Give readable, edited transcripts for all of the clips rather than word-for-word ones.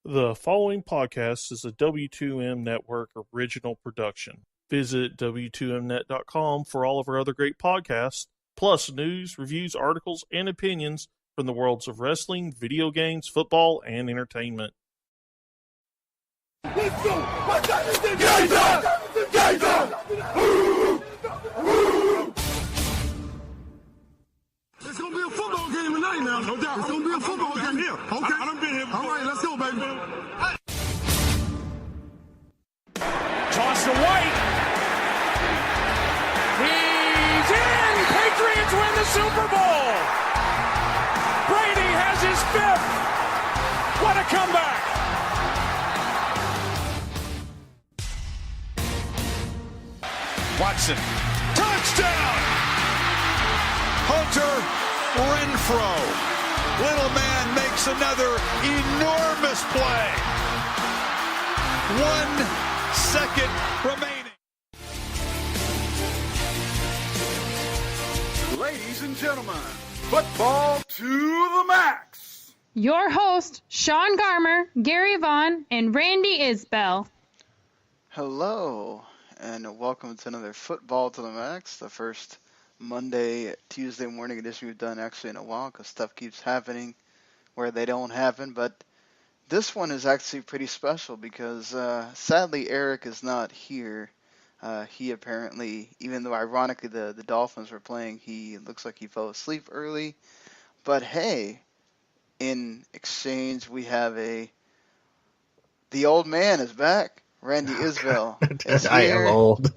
The following podcast is a W2M Network original production. Visit W2Mnet.com for all of our other great podcasts, plus news, reviews, articles, and opinions from the worlds of wrestling, video games, football, and entertainment. Let's go! What's that? It's gonna be a football game tonight now. No doubt. It's gonna be a football game here. Okay. I done been here before. All right, let's go, baby. Hey. Toss to White. He's in! Patriots win the Super Bowl! Brady has his fifth! What a comeback! Watson. Touchdown! Hunter Renfro. Little man makes another enormous play. 1 second remaining. Ladies and gentlemen, football to the max. Your host, Sean Garmer, Gary Vaughn, and Randy Isbelle. Hello, and welcome to another Football to the Max, the first Tuesday morning edition we've done actually in a while because stuff keeps happening where they don't happen. But this one is actually pretty special because sadly Eric is not here. He apparently, even though ironically the Dolphins were playing, he looks like he fell asleep early. But hey, in exchange we have the old man is back. Randy Isbelle is here. I am old.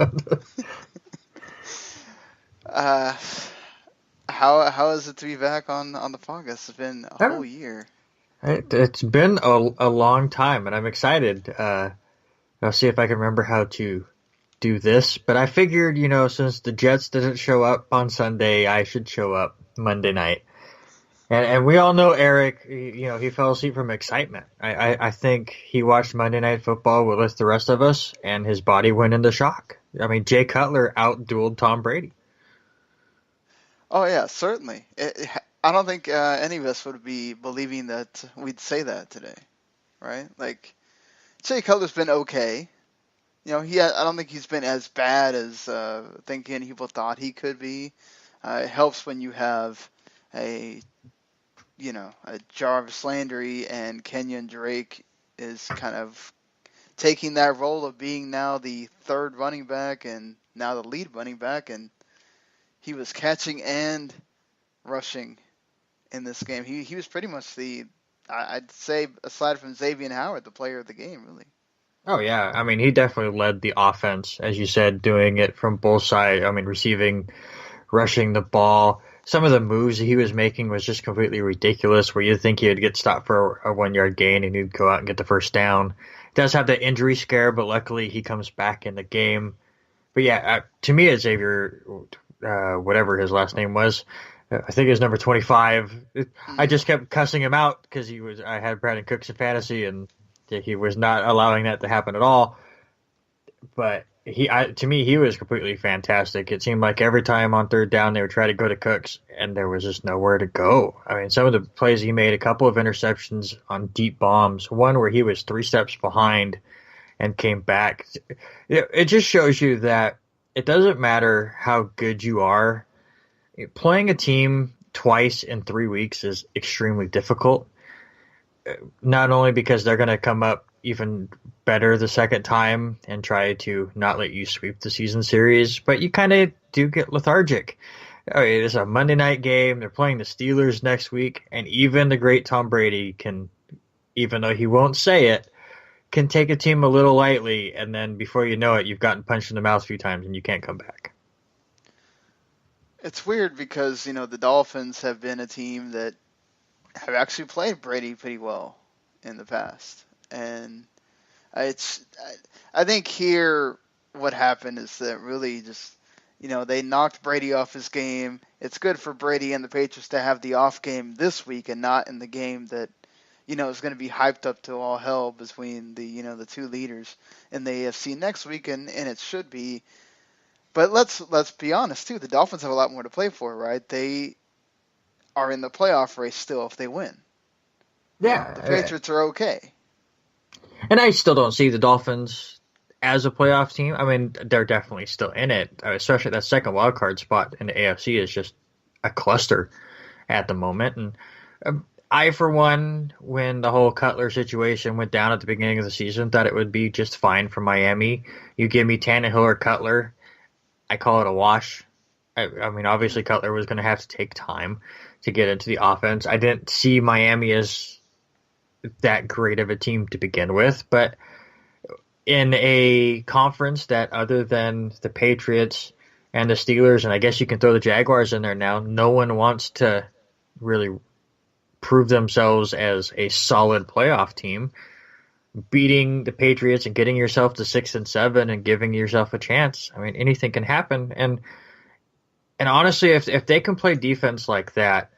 How is it to be back on the podcast? It's been a whole year. It's been a long time, and I'm excited. I'll see if I can remember how to do this. But I figured, since the Jets didn't show up on Sunday, I should show up Monday night. And we all know Eric, he fell asleep from excitement. I think he watched Monday Night Football with the rest of us, and his body went into shock. I mean, Jay Cutler out-dueled Tom Brady. Oh, yeah, certainly. I don't think any of us would be believing that we'd say that today, right? Like, Jay Cutler's been okay. I don't think he's been as bad as thinking people thought he could be. It helps when you have a Jarvis Landry and Kenyan Drake is kind of taking that role of being now the third running back and now the lead running back, and he was catching and rushing in this game. He was pretty much I'd say, aside from Xavien Howard, the player of the game, really. Oh, yeah. I mean, he definitely led the offense, as you said, doing it from both sides. I mean, receiving, rushing the ball. Some of the moves that he was making was just completely ridiculous, where you'd think he would get stopped for a 1-yard gain and he'd go out and get the first down. He does have that injury scare, but luckily he comes back in the game. But yeah, to me, Xavier, whatever his last name was, I think it was number 25. I just kept cussing him out because I had Brandon Cooks in fantasy, and he was not allowing that to happen at all. But to me, he was completely fantastic. It seemed like every time on third down they would try to go to Cooks, and there was just nowhere to go. I mean, some of the plays he made, a couple of interceptions on deep bombs, one where he was 3 steps behind and came back. It just shows you that it doesn't matter how good you are. Playing a team twice in 3 weeks is extremely difficult, not only because they're going to come up even better the second time and try to not let you sweep the season series, but you kind of do get lethargic. It's a Monday night game. They're playing the Steelers next week, and even the great Tom Brady can, even though he won't say it, can take a team a little lightly, and then before you know it, you've gotten punched in the mouth a few times and you can't come back. It's weird because, the Dolphins have been a team that have actually played Brady pretty well in the past. And I think here what happened is that really just, they knocked Brady off his game. It's good for Brady and the Patriots to have the off game this week and not in the game that, is going to be hyped up to all hell between the two leaders in the AFC next week, and it should be. But let's be honest too. The Dolphins have a lot more to play for, right? They are in the playoff race still if they win. Yeah, The Patriots are okay. And I still don't see the Dolphins as a playoff team. I mean, they're definitely still in it, especially that second wild card spot in the AFC is just a cluster at the moment. And I, for one, when the whole Cutler situation went down at the beginning of the season, thought it would be just fine for Miami. You give me Tannehill or Cutler, I call it a wash. I mean, obviously Cutler was going to have to take time to get into the offense. I didn't see Miami as that great of a team to begin with, but in a conference that other than the Patriots and the Steelers, and I guess you can throw the Jaguars in there now, no one wants to really prove themselves as a solid playoff team. Beating the Patriots and getting yourself to 6-7 and giving yourself a chance. I mean, anything can happen. And honestly, if they can play defense like that,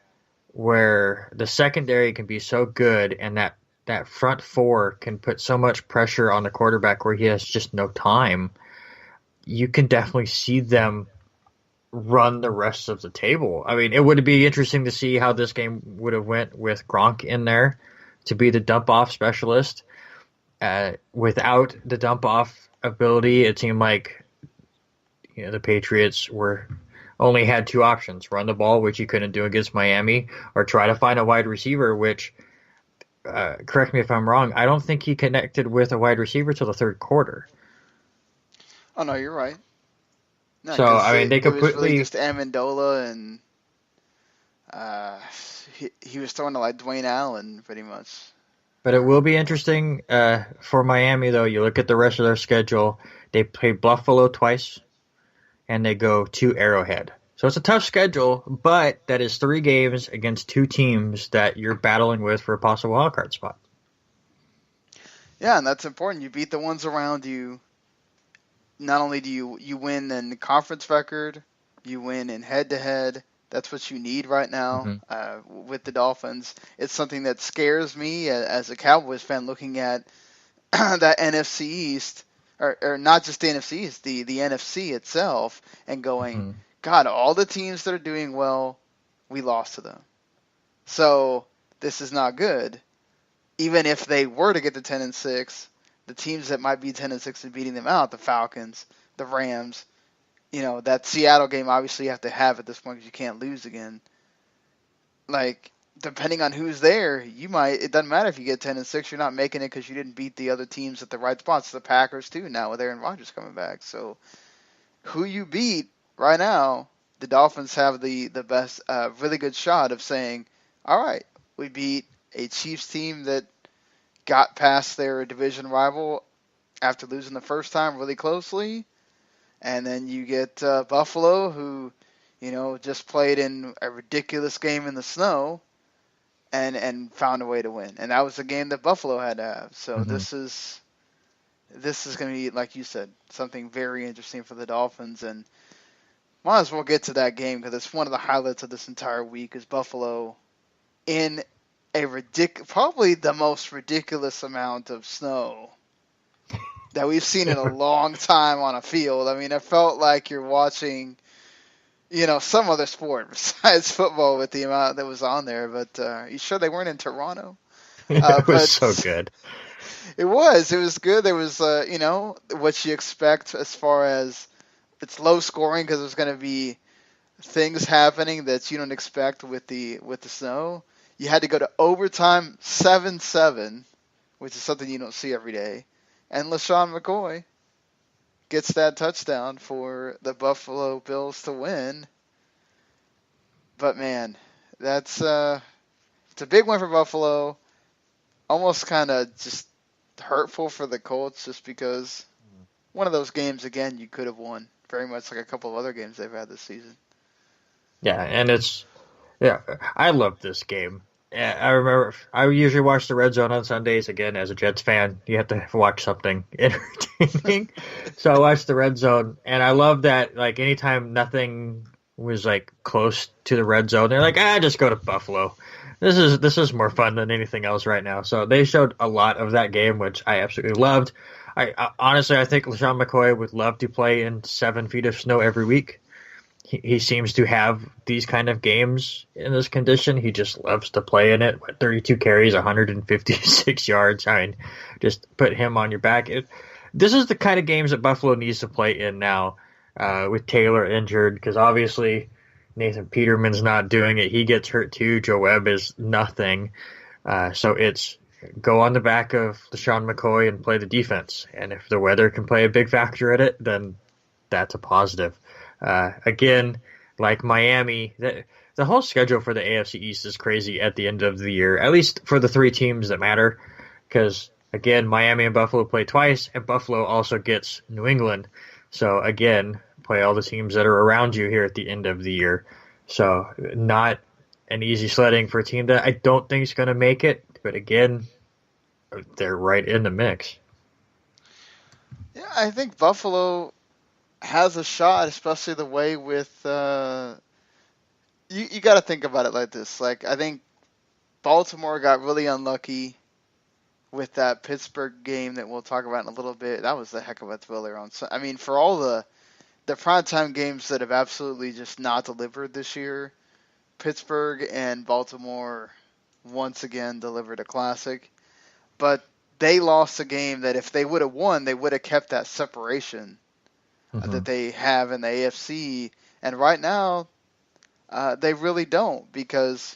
where the secondary can be so good and that front four can put so much pressure on the quarterback where he has just no time, you can definitely see them run the rest of the table. I mean, it would be interesting to see how this game would have went with Gronk in there to be the dump-off specialist. Without the dump-off ability, it seemed like the Patriots only had two options: run the ball, which you couldn't do against Miami, or try to find a wide receiver, which, correct me if I'm wrong, I don't think he connected with a wide receiver till the third quarter. Oh, no, you're right. No, so, I mean, they completely... It was really just Amendola, and he was throwing to, like, Dwayne Allen, pretty much. But it will be interesting for Miami, though. You look at the rest of their schedule. They play Buffalo twice, and they go to Arrowhead. So it's a tough schedule, but that is 3 games against 2 teams that you're battling with for a possible wildcard spot. Yeah, and that's important. You beat the ones around you. Not only do you win in the conference record, you win in head-to-head. That's what you need right now with the Dolphins. It's something that scares me as a Cowboys fan looking at that NFC East, or not just the NFC East, the NFC itself, and going, God, all the teams that are doing well, we lost to them. So this is not good. Even if they were to get to 10-6, the teams that might be 10-6 and beating them out, the Falcons, the Rams, that Seattle game, obviously you have to have at this point because you can't lose again. Like, depending on who's there, it doesn't matter if you get 10-6, you're not making it because you didn't beat the other teams at the right spots. The Packers too now with Aaron Rodgers coming back. So who you beat right now, the Dolphins have the best, really good shot of saying, all right, we beat a Chiefs team that got past their division rival after losing the first time really closely. And then you get Buffalo, who, just played in a ridiculous game in the snow and found a way to win. And that was the game that Buffalo had to have. So this is going to be, like you said, something very interesting for the Dolphins. And might as well get to that game because it's one of the highlights of this entire week is Buffalo in a probably the most ridiculous amount of snow that we've seen in a long time on a field. I mean, it felt like you're watching, some other sport besides football with the amount that was on there. But you sure they weren't in Toronto? It was so good. It was good. There was, what you expect as far as it's low scoring because there's going to be things happening that you don't expect with the snow. You had to go to overtime 7-7, which is something you don't see every day. And LaShawn McCoy gets that touchdown for the Buffalo Bills to win. But man, it's a big win for Buffalo. Almost kind of just hurtful for the Colts just because one of those games, again, you could have won. Very much like a couple of other games they've had this season. Yeah, and I love this game. I remember I usually watch the Red Zone on Sundays. Again, as a Jets fan, you have to watch something entertaining. So I watched the Red Zone, and I love that. Like anytime nothing was like close to the Red Zone, they're like, just go to Buffalo. This is more fun than anything else right now. So they showed a lot of that game, which I absolutely loved. I honestly, I think LaShawn McCoy would love to play in 7 feet of snow every week. he seems to have these kind of games in this condition. He just loves to play in it. 32 carries, 156 yards. I mean, just put him on your back. This is the kind of games that Buffalo needs to play in now, with Taylor injured, because obviously Nathan Peterman's not doing it. He gets hurt too. Joe Webb is nothing. So it's go on the back of LaShawn McCoy and play the defense. And if the weather can play a big factor in it, then that's a positive. Again, like Miami, the whole schedule for the AFC East is crazy at the end of the year, at least for the three teams that matter, because, again, Miami and Buffalo play twice, and Buffalo also gets New England. So, again, play all the teams that are around you here at the end of the year. So, not an easy sledding for a team that I don't think is going to make it, but, again, they're right in the mix. Yeah, I think Buffalo has a shot, especially the way with you got to think about it like this. Like, I think Baltimore got really unlucky with that Pittsburgh game that we'll talk about in a little bit. That was a heck of a thriller I mean, for all the primetime games that have absolutely just not delivered this year, Pittsburgh and Baltimore once again delivered a classic. But they lost a game that if they would have won, they would have kept that separation that they have in the AFC, and right now they really don't, because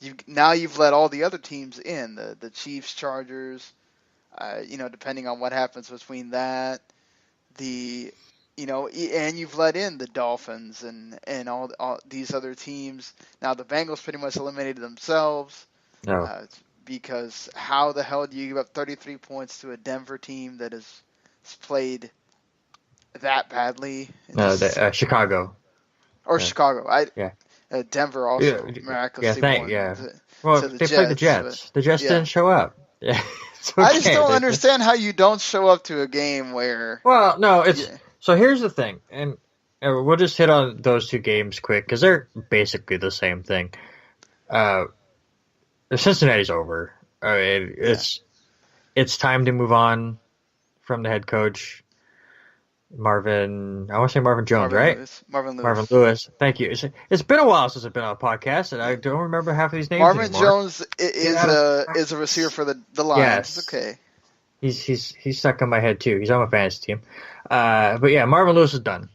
you've let all the other teams in, the Chiefs, Chargers, depending on what happens between that, and you've let in the Dolphins and all these other teams. Now the Bengals pretty much eliminated themselves, because how the hell do you give up 33 points to a Denver team that has played that badly? Chicago. Or Chicago. Denver also miraculously won. Well, they played the Jets. The Jets didn't show up. Yeah, okay. I just don't understand how you don't show up to a game where... Well, no, it's... Yeah. So here's the thing, and we'll just hit on those two games quick, because they're basically the same thing. Cincinnati's over. It's time to move on from the head coach, Marvin Jones, right? Marvin Lewis. Thank you. It's been a while since I've been on a podcast, and I don't remember half of these names Marvin anymore. Jones is a receiver for the Lions. Yes. Okay. He's stuck in my head too. He's on my fantasy team. But yeah, Marvin Lewis is done.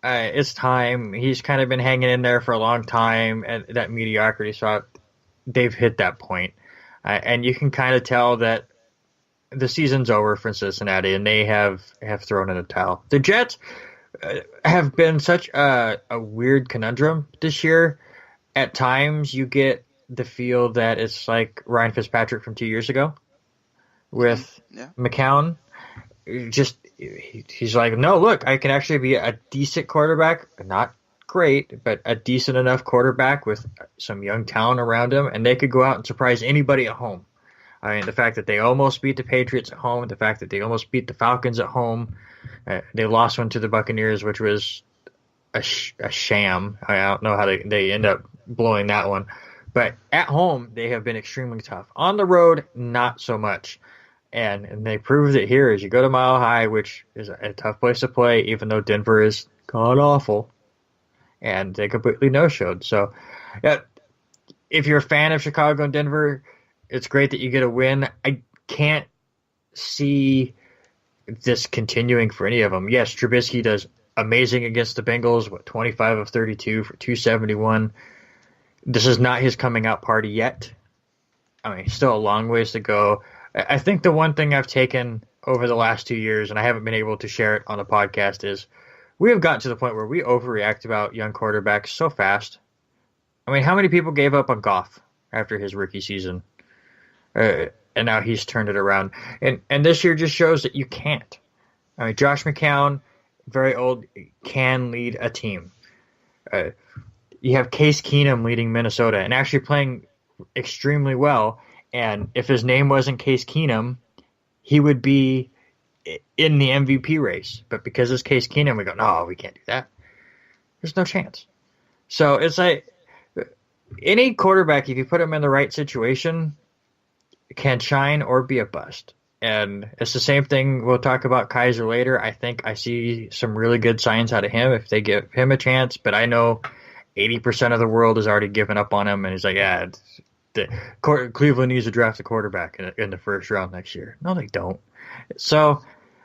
It's time. He's kind of been hanging in there for a long time at that mediocrity, so they've hit that point. And you can kind of tell that the season's over for Cincinnati, and they have thrown in the towel. The Jets have been such a weird conundrum this year. At times, you get the feel that it's like Ryan Fitzpatrick from 2 years ago with McCown. He's like, no, look, I can actually be a decent quarterback, not great, but a decent enough quarterback with some young talent around him, and they could go out and surprise anybody at home. I mean, the fact that they almost beat the Patriots at home, the fact that they almost beat the Falcons at home, they lost one to the Buccaneers, which was a sham. I don't know how they end up blowing that one. But at home, they have been extremely tough. On the road, not so much. And they proved it here as you go to Mile High, which is a tough place to play, even though Denver is god-awful. And they completely no-showed. So if you're a fan of Chicago and Denver, it's great that you get a win. I can't see this continuing for any of them. Yes, Trubisky does amazing against the Bengals, 25 of 32 for 271. This is not his coming out party yet. I mean, still a long ways to go. I think the one thing I've taken over the last 2 years, and I haven't been able to share it on the podcast, is we have gotten to the point where we overreact about young quarterbacks so fast. I mean, how many people gave up on Goff after his rookie season? And now he's turned it around. And this year just shows that you can't. I mean, Josh McCown, very old, can lead a team. You have Case Keenum leading Minnesota and actually playing extremely well. And if his name wasn't Case Keenum, he would be in the MVP race. But because it's Case Keenum, we go, no, we can't do that. There's no chance. So it's like any quarterback, if you put him in the right situation, can shine or be a bust. And it's the same thing. We'll talk about Kaiser later. I think I see some really good signs out of him if they give him a chance. But I know 80% of the world has already given up on him, and he's like, yeah, Cleveland needs to draft a quarterback in the first round next year. No, they don't. So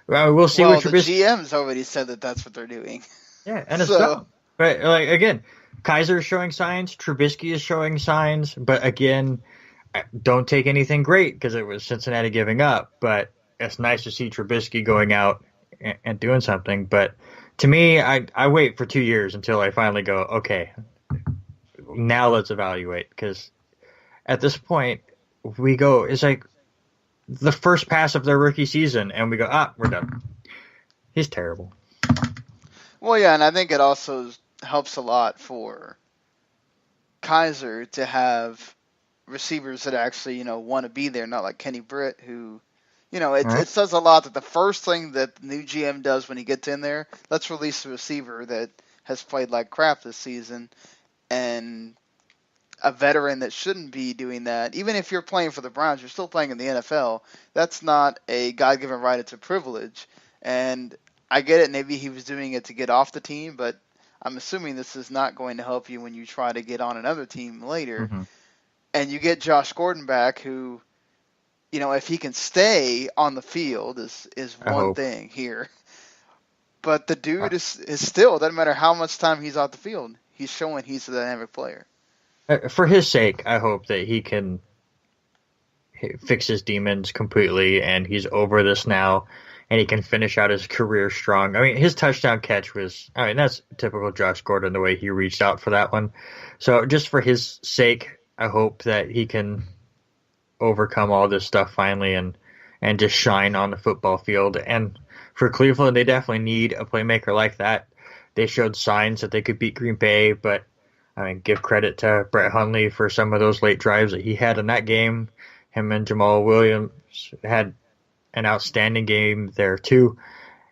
we'll see. Well, the GM's already said that that's what they're doing. Yeah, and it's dumb. But like again, Kaiser is showing signs. Trubisky is showing signs. But again, don't take anything great because it was Cincinnati giving up. But it's nice to see Trubisky going out and doing something. But to me, I wait for 2 years until I finally go, okay, now let's evaluate. Because at this point, it's like the first pass of their rookie season, and we go, we're done. He's terrible. Well, yeah, and I think it also helps a lot for Kaiser to have receivers that actually, want to be there, not like Kenny Britt, who, it says a lot that the first thing that the new GM does when he gets in there, let's release a receiver that has played like crap this season, and a veteran that shouldn't be doing that. Even if you're playing for the Browns, you're still playing in the NFL. That's not a God-given right, it's a privilege. And I get it, maybe he was doing it to get off the team, but I'm assuming this is not going to help you when you try to get on another team later. Mm-hmm. And you get Josh Gordon back, who, if he can stay on the field is one thing here. But the dude is still, doesn't matter how much time he's off the field, he's showing he's a dynamic player. For his sake, I hope that he can fix his demons completely and he's over this now and he can finish out his career strong. I mean, his touchdown catch that's typical Josh Gordon, the way he reached out for that one. So just for his sake, I hope that he can overcome all this stuff finally and just shine on the football field. And for Cleveland, they definitely need a playmaker like that. They showed signs that they could beat Green Bay, but give credit to Brett Hundley for some of those late drives that he had in that game. Him and Jamal Williams had an outstanding game there too,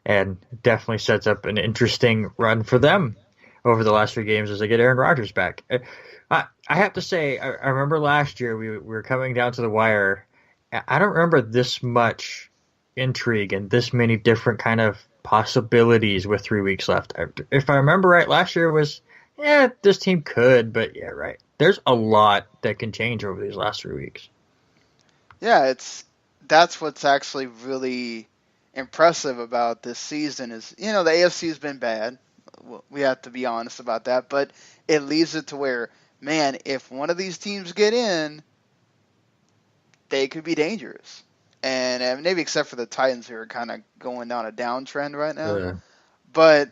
and definitely sets up an interesting run for them over the last 3 games as they get Aaron Rodgers back. I have to say, I remember last year we were coming down to the wire. I don't remember this much intrigue and this many different kind of possibilities with 3 weeks left. If I remember right, last year was, this team could, but yeah, right. There's a lot that can change over these last 3 weeks. Yeah, that's what's actually really impressive about this season is, the AFC has been bad. We have to be honest about that, but it leaves it to where, man, if one of these teams get in, they could be dangerous. And maybe except for the Titans, who are kind of going down a downtrend right now. Yeah. But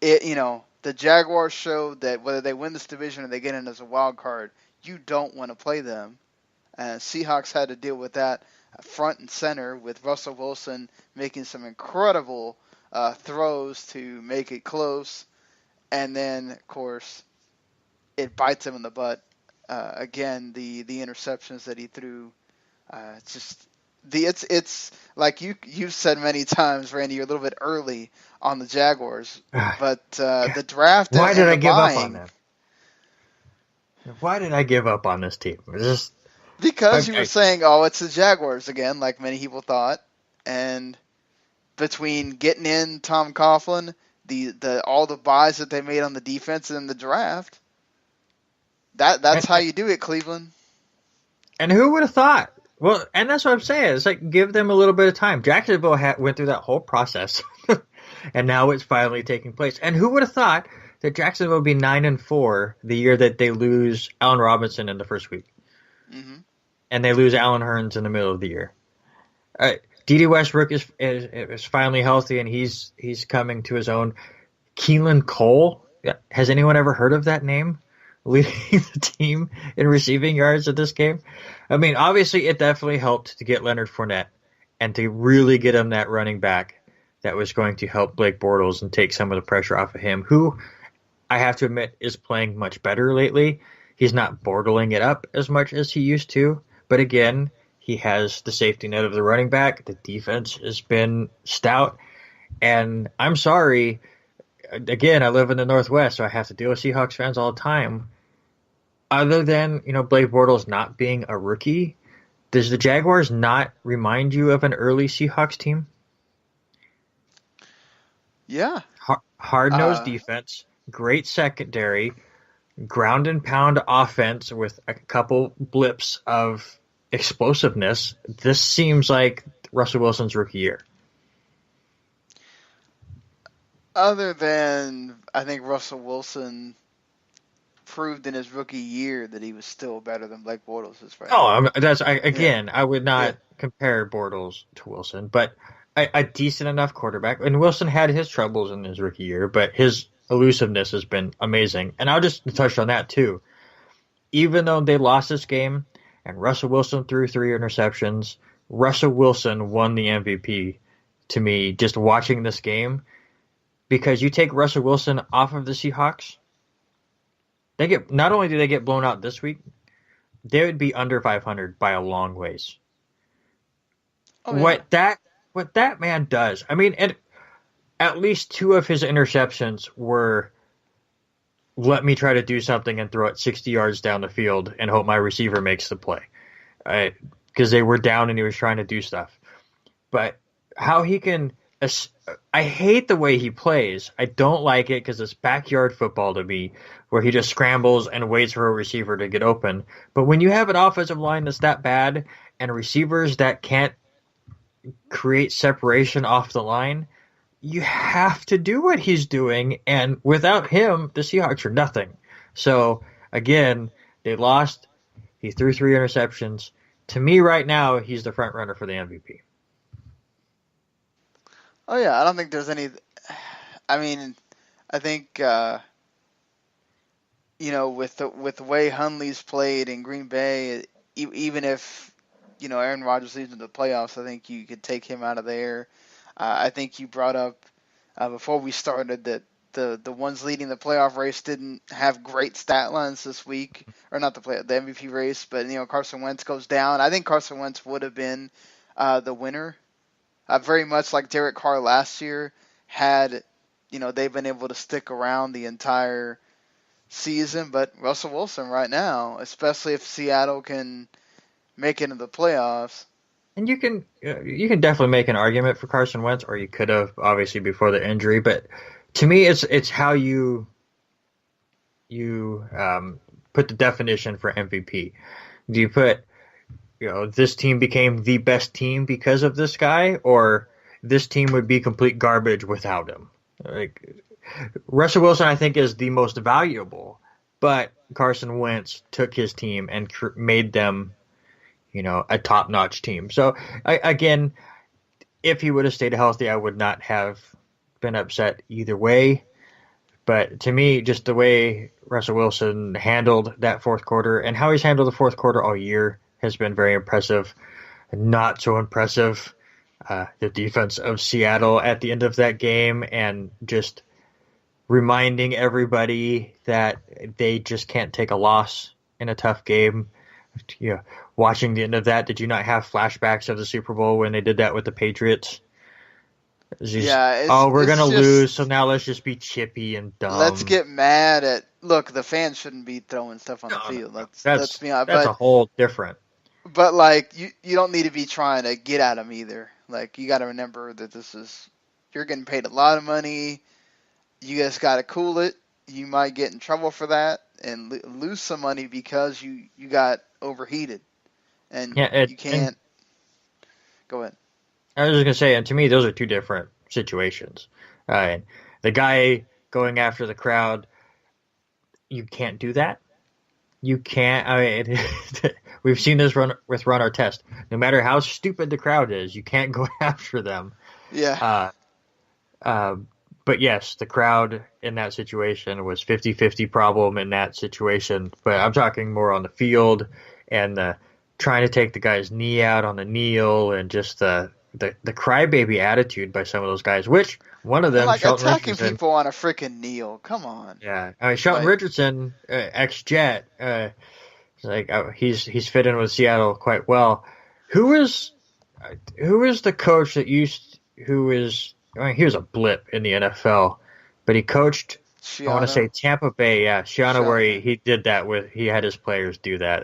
the Jaguars showed that whether they win this division or they get in as a wild card, you don't want to play them. Seahawks had to deal with that front and center with Russell Wilson making some incredible throws to make it close. And then, of course, it bites him in the butt. Again, the interceptions that he threw, it's like you've said many times, Randy, you're a little bit early on the Jaguars, but the draft. Why did I give up on them? Why did I give up on this team? Because you were saying, it's the Jaguars again, like many people thought, and between getting in Tom Coughlin, all the buys that they made on the defense and the draft, that's how you do it, Cleveland. And who would have thought? Well, and that's what I'm saying. It's like, give them a little bit of time. Jacksonville went through that whole process, and now it's finally taking place. And who would have thought that Jacksonville would be 9-4 the year that they lose Allen Robinson in the first week? Mm-hmm. And they lose Allen Hurns in the middle of the year. D.D. Westbrook is finally healthy, and he's coming to his own. Keelan Cole, has anyone ever heard of that name? Leading the team in receiving yards at this game. I mean, obviously, it definitely helped to get Leonard Fournette and to really get him that running back that was going to help Blake Bortles and take some of the pressure off of him, who I have to admit is playing much better lately. He's not bortling it up as much as he used to, but again, he has the safety net of the running back. The defense has been stout, and I'm sorry. Again, I live in the Northwest, so I have to deal with Seahawks fans all the time. Other than, Blake Bortles not being a rookie, Does the Jaguars not remind you of an early Seahawks team? Yeah. Hard-nosed defense, great secondary, ground and pound offense with a couple blips of explosiveness. This seems like Russell Wilson's rookie year. Other than, I think Russell Wilson proved in his rookie year that he was still better than Blake Bortles is right now. I would not compare Bortles to Wilson, but a decent enough quarterback. And Wilson had his troubles in his rookie year, but his elusiveness has been amazing. And I'll just touch on that too. Even though they lost this game and Russell Wilson threw 3 interceptions, Russell Wilson won the MVP to me just watching this game, because you take Russell Wilson off of the Seahawks, not only do they get blown out this week, they would be under 500 by a long ways. Oh, yeah. What that man does, I mean, and at least 2 of his interceptions were, let me try to do something and throw it 60 yards down the field and hope my receiver makes the play. Because they were down and he was trying to do stuff. But how he can... I hate the way he plays. I don't like it because it's backyard football to me, where he just scrambles and waits for a receiver to get open. But when you have an offensive line that's that bad and receivers that can't create separation off the line, you have to do what he's doing. And without him, the Seahawks are nothing. So, again, they lost. He threw 3 interceptions. To me right now, he's the front runner for the MVP. Oh, yeah, I don't think there's any... I mean, I think, with the way Hundley's played in Green Bay, even if, Aaron Rodgers leads into the playoffs, I think you could take him out of there. I think you brought up, before we started, that the ones leading the playoff race didn't have great stat lines this week. Or not the MVP race, but, Carson Wentz goes down. I think Carson Wentz would have been the winner. Very much like Derek Carr last year, had, they've been able to stick around the entire season. But Russell Wilson right now, especially if Seattle can make it into the playoffs. And you can definitely make an argument for Carson Wentz, or you could have, obviously, before the injury. But to me, it's how you put the definition for MVP. Do you put... this team became the best team because of this guy, or this team would be complete garbage without him? Russell Wilson, I think, is the most valuable, but Carson Wentz took his team and made them, a top-notch team. So, again, if he would have stayed healthy, I would not have been upset either way. But to me, just the way Russell Wilson handled that fourth quarter and how he's handled the fourth quarter all year has been very impressive. Not so impressive, the defense of Seattle at the end of that game, and just reminding everybody that they just can't take a loss in a tough game. Watching the end of that, did you not have flashbacks of the Super Bowl when they did that with the Patriots? We're going to lose, so now let's just be chippy and dumb. Let's get mad at... Look, the fans shouldn't be throwing stuff on the field. Let's be honest. That's a whole different... But, you don't need to be trying to get at them either. You got to remember that you're getting paid a lot of money. You just got to cool it. You might get in trouble for that and lose some money because you got overheated. And you can't... Go ahead. I was just going to say, and to me, those are 2 different situations. The guy going after the crowd, you can't do that. You can't. I mean, we've seen this with Ron Artest. No matter how stupid the crowd is, you can't go after them. Yeah. But yes, the crowd in that situation was 50-50 problem in that situation. But I'm talking more on the field and trying to take the guy's knee out on the kneel, and just the crybaby attitude by some of those guys, which one of them, Shelton attacking Richardson, people on a freaking kneel. Come on. Yeah, I mean, Shelton Richardson, ex-Jet, he's fit in with Seattle quite well. Who is the coach that he was a blip in the NFL, but he coached, Shiano. I want to say Tampa Bay, Shiano, where he did that he had his players do that.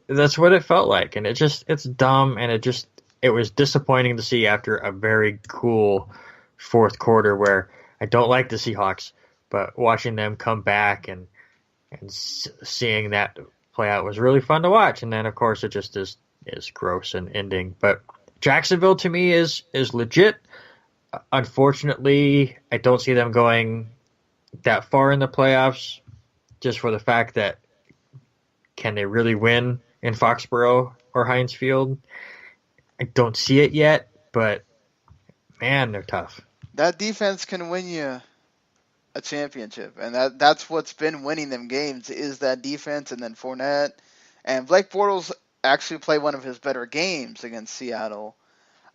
That's what it felt like, and it's dumb, and it was disappointing to see after a very cool fourth quarter where I don't like the Seahawks, but watching them come back and seeing that play out was really fun to watch. And then of course it just is gross and ending. But Jacksonville to me is legit. Unfortunately, I don't see them going that far in the playoffs, just for the fact that can they really win in Foxborough or Heinz Field? I don't see it yet, but man, they're tough. That defense can win you a championship, and that's what's been winning them games is that defense, and then Fournette and Blake Bortles actually played one of his better games against Seattle.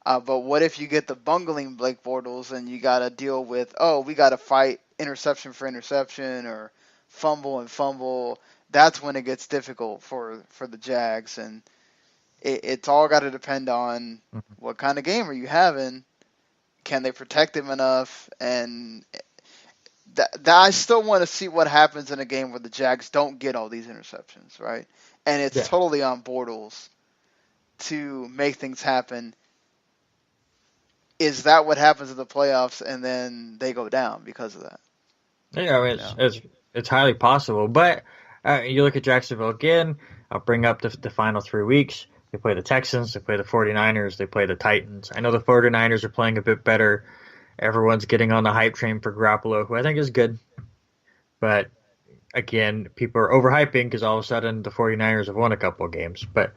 But what if you get the bungling Blake Bortles and you got to deal with, we got to fight interception for interception or fumble and fumble? That's when it gets difficult for the Jags, and it's all got to depend on what kind of game are you having. Can they protect him enough? And I still want to see what happens in a game where the Jags don't get all these interceptions, right? And it's totally on Bortles to make things happen. Is that what happens in the playoffs, and then they go down because of that? Yeah, I mean, it's highly possible. But you look at Jacksonville again. I'll bring up the final 3 weeks. They play the Texans, they play the 49ers, they play the Titans. I know the 49ers are playing a bit better. Everyone's getting on the hype train for Garoppolo, who I think is good. But, again, people are overhyping because all of a sudden the 49ers have won a couple of games. But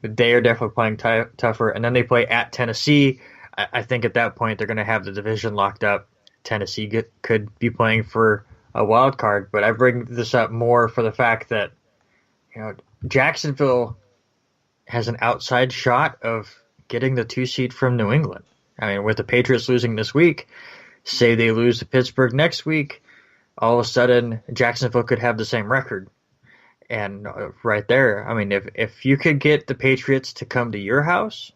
they are definitely playing tougher. And then they play at Tennessee. I think at that point they're going to have the division locked up. Tennessee could be playing for a wild card. But I bring this up more for the fact that Jacksonville has an outside shot of getting the 2 seed from New England. I mean, with the Patriots losing this week, say they lose to Pittsburgh next week, all of a sudden Jacksonville could have the same record. And right there, I mean, if you could get the Patriots to come to your house,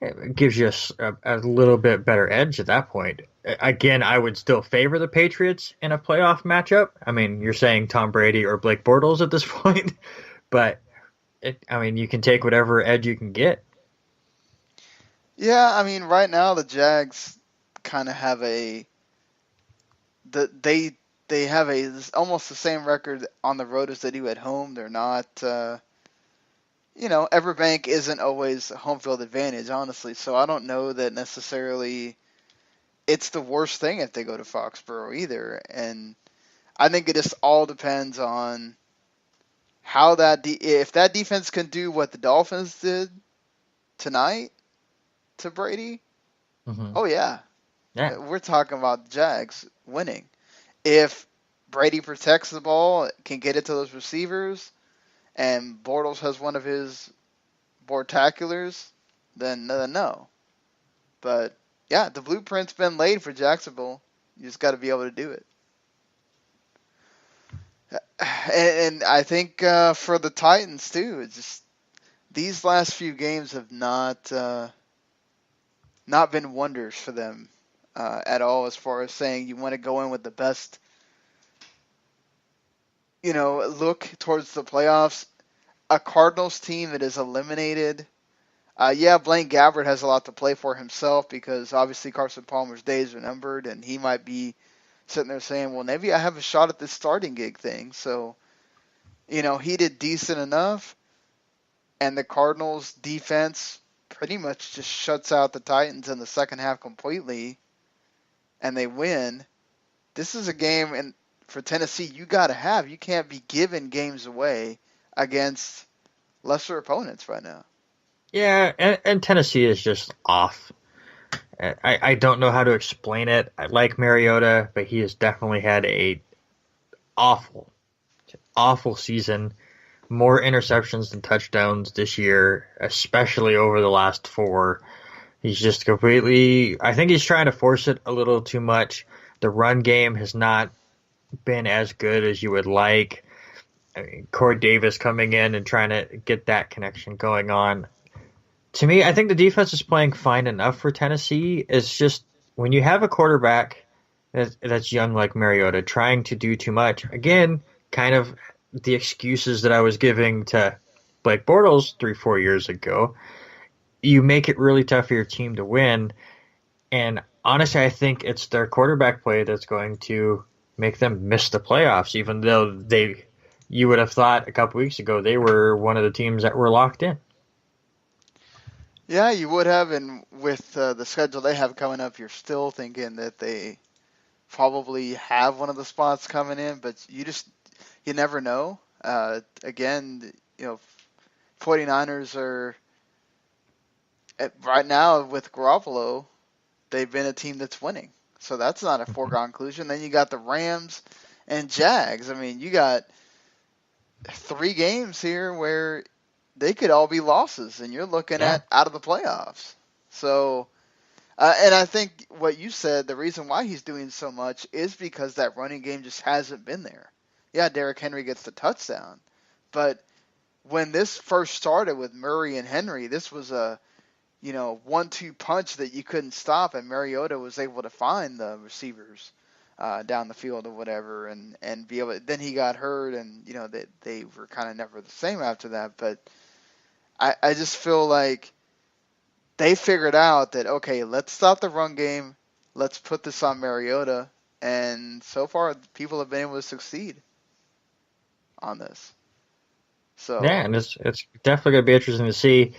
it gives you a little bit better edge at that point. Again, I would still favor the Patriots in a playoff matchup. I mean, you're saying Tom Brady or Blake Bortles at this point, but you can take whatever edge you can get. Yeah, I mean, right now the Jags kind of have they have almost the same record on the road as they do at home. They're not, Everbank isn't always home field advantage, honestly. So I don't know that necessarily it's the worst thing if they go to Foxborough either. And I think it just all depends on how if that defense can do what the Dolphins did tonight to Brady. Oh yeah, we're talking about the Jags winning. If Brady protects the ball, can get it to those receivers, and Bortles has one of his Bortaculars, then no. But yeah, the blueprint's been laid for Jacksonville. You just got to be able to do it. And I think for the Titans too, it's just these last few games have not been wonders for them at all, as far as saying you want to go in with the best, look towards the playoffs. A Cardinals team that is eliminated. Blaine Gabbert has a lot to play for himself because obviously Carson Palmer's days are numbered, and he might be sitting there saying, well, maybe I have a shot at this starting gig thing. So, he did decent enough, and the Cardinals defense pretty much just shuts out the Titans in the second half completely, and they win. This is a game for Tennessee you got to have. You can't be giving games away against lesser opponents right now. Yeah, and Tennessee is just off. I don't know how to explain it. I like Mariota, but he has definitely had a awful season. More interceptions than touchdowns this year, especially over the last 4. He's just completely... I think he's trying to force it a little too much. The run game has not been as good as you would like. I mean, Corey Davis coming in and trying to get that connection going on. To me, I think the defense is playing fine enough for Tennessee. It's just when you have a quarterback that's young like Mariota trying to do too much, again, kind of the excuses that I was giving to Blake Bortles 3-4 years ago, you make it really tough for your team to win. And honestly, I think it's their quarterback play that's going to make them miss the playoffs, even though you would have thought a couple weeks ago they were one of the teams that were locked in. Yeah, you would have, and with the schedule they have coming up, you're still thinking that they probably have one of the spots coming in, but you never know. Again, 49ers are, right now with Garoppolo, they've been a team that's winning. So that's not a foregone conclusion. Then you got the Rams and Jags. I mean, you got 3 games here where they could all be losses, and you're looking at out of the playoffs. So, and I think what you said, the reason why he's doing so much is because that running game just hasn't been there. Yeah, Derrick Henry gets the touchdown, but when this first started with Murray and Henry, this was a 1-2 punch that you couldn't stop, and Mariota was able to find the receivers down the field or whatever, and be able. Then he got hurt, and they were kind of never the same after that. But I just feel like they figured out that, okay, let's stop the run game, let's put this on Mariota, and so far people have been able to succeed on this. So yeah, and it's definitely going to be interesting to see.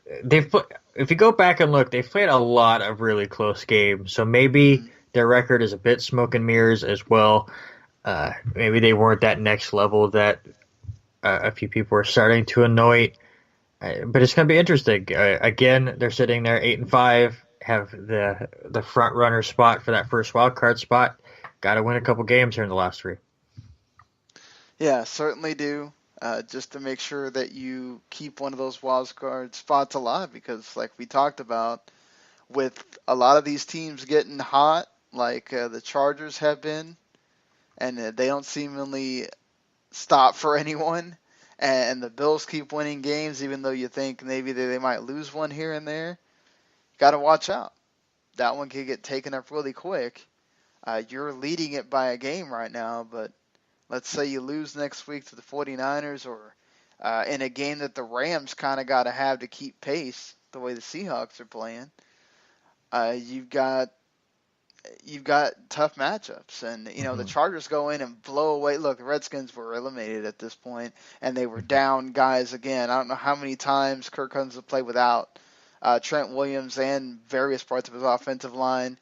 If you go back and look, they've played a lot of really close games, so maybe their record is a bit smoke and mirrors as well. Maybe they weren't that next level that a few people are starting to annoy. But it's going to be interesting. Again, they're sitting there 8-5, have the front runner spot for that first wild card spot. Got to win a couple games here in the last 3. Yeah, certainly do. Just to make sure that you keep one of those wild card spots alive, because like we talked about, with a lot of these teams getting hot, like the Chargers have been, and they don't seemingly stop for anyone, and the Bills keep winning games even though you think maybe they might lose one here and there, got to watch out. That one could get taken up really quick. You're leading it by a game right now, but let's say you lose next week to the 49ers, or in a game that the Rams kind of got to have to keep pace the way the Seahawks are playing. You've got tough matchups, and the Chargers go in and blow away. Look, the Redskins were eliminated at this point, and they were down guys again. I don't know how many times Kirk Cousins have played without Trent Williams and various parts of his offensive line.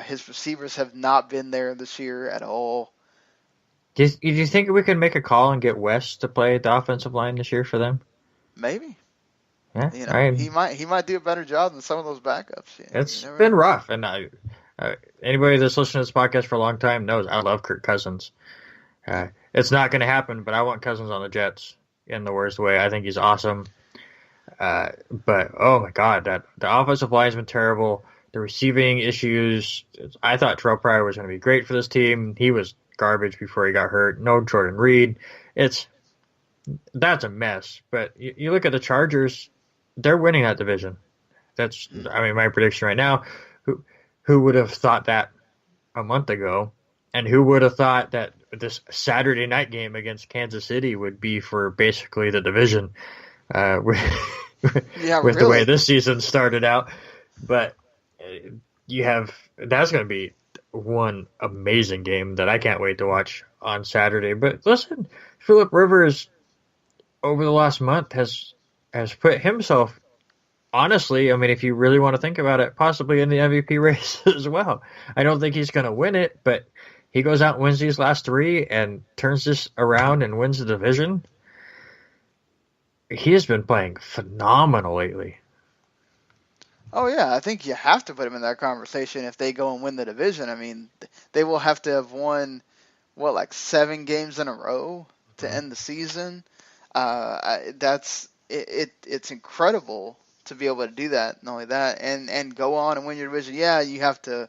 His receivers have not been there this year at all. Do you think we can make a call and get West to play the offensive line this year for them? Maybe. Yeah, he might do a better job than some of those backups. It's been rough, and anybody that's listened to this podcast for a long time knows I love Kirk Cousins. It's not going to happen, but I want Cousins on the Jets in the worst way. I think he's awesome. But oh my God, the offensive line's been terrible. The receiving issues. I thought Terrell Pryor was going to be great for this team. He was garbage before he got hurt. No Jordan Reed. That's a mess. But you look at the Chargers, they're winning that division. That's my prediction right now. Who would have thought that a month ago? And who would have thought that this Saturday night game against Kansas City would be for basically the division with the way this season started out? But that's going to be one amazing game that I can't wait to watch on Saturday. But listen, Phillip Rivers over the last month has put himself, honestly, if you really want to think about it, possibly in the MVP race as well. I don't think he's going to win it, but he goes out and wins these last 3 and turns this around and wins the division. He has been playing phenomenal lately. Oh, yeah, I think you have to put him in that conversation if they go and win the division. They will have to have won, 7 games in a row to end the season. It's incredible to be able to do that. Not only that, and go on and win your division. Yeah, you have to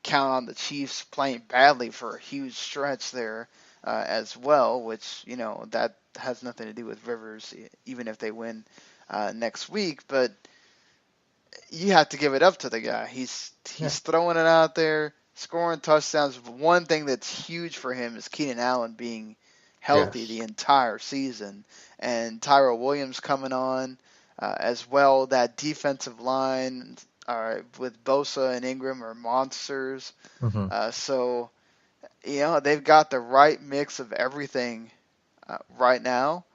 count on the Chiefs playing badly for a huge stretch there as well, which, that has nothing to do with Rivers, even if they win next week. But you have to give it up to the guy. He's throwing it out there, scoring touchdowns. One thing that's huge for him is Keenan Allen being healthy Yes. the entire season. And Tyrell Williams coming on as well. That defensive line with Bosa and Ingram are monsters. Mm-hmm. So, they've got the right mix of everything right now.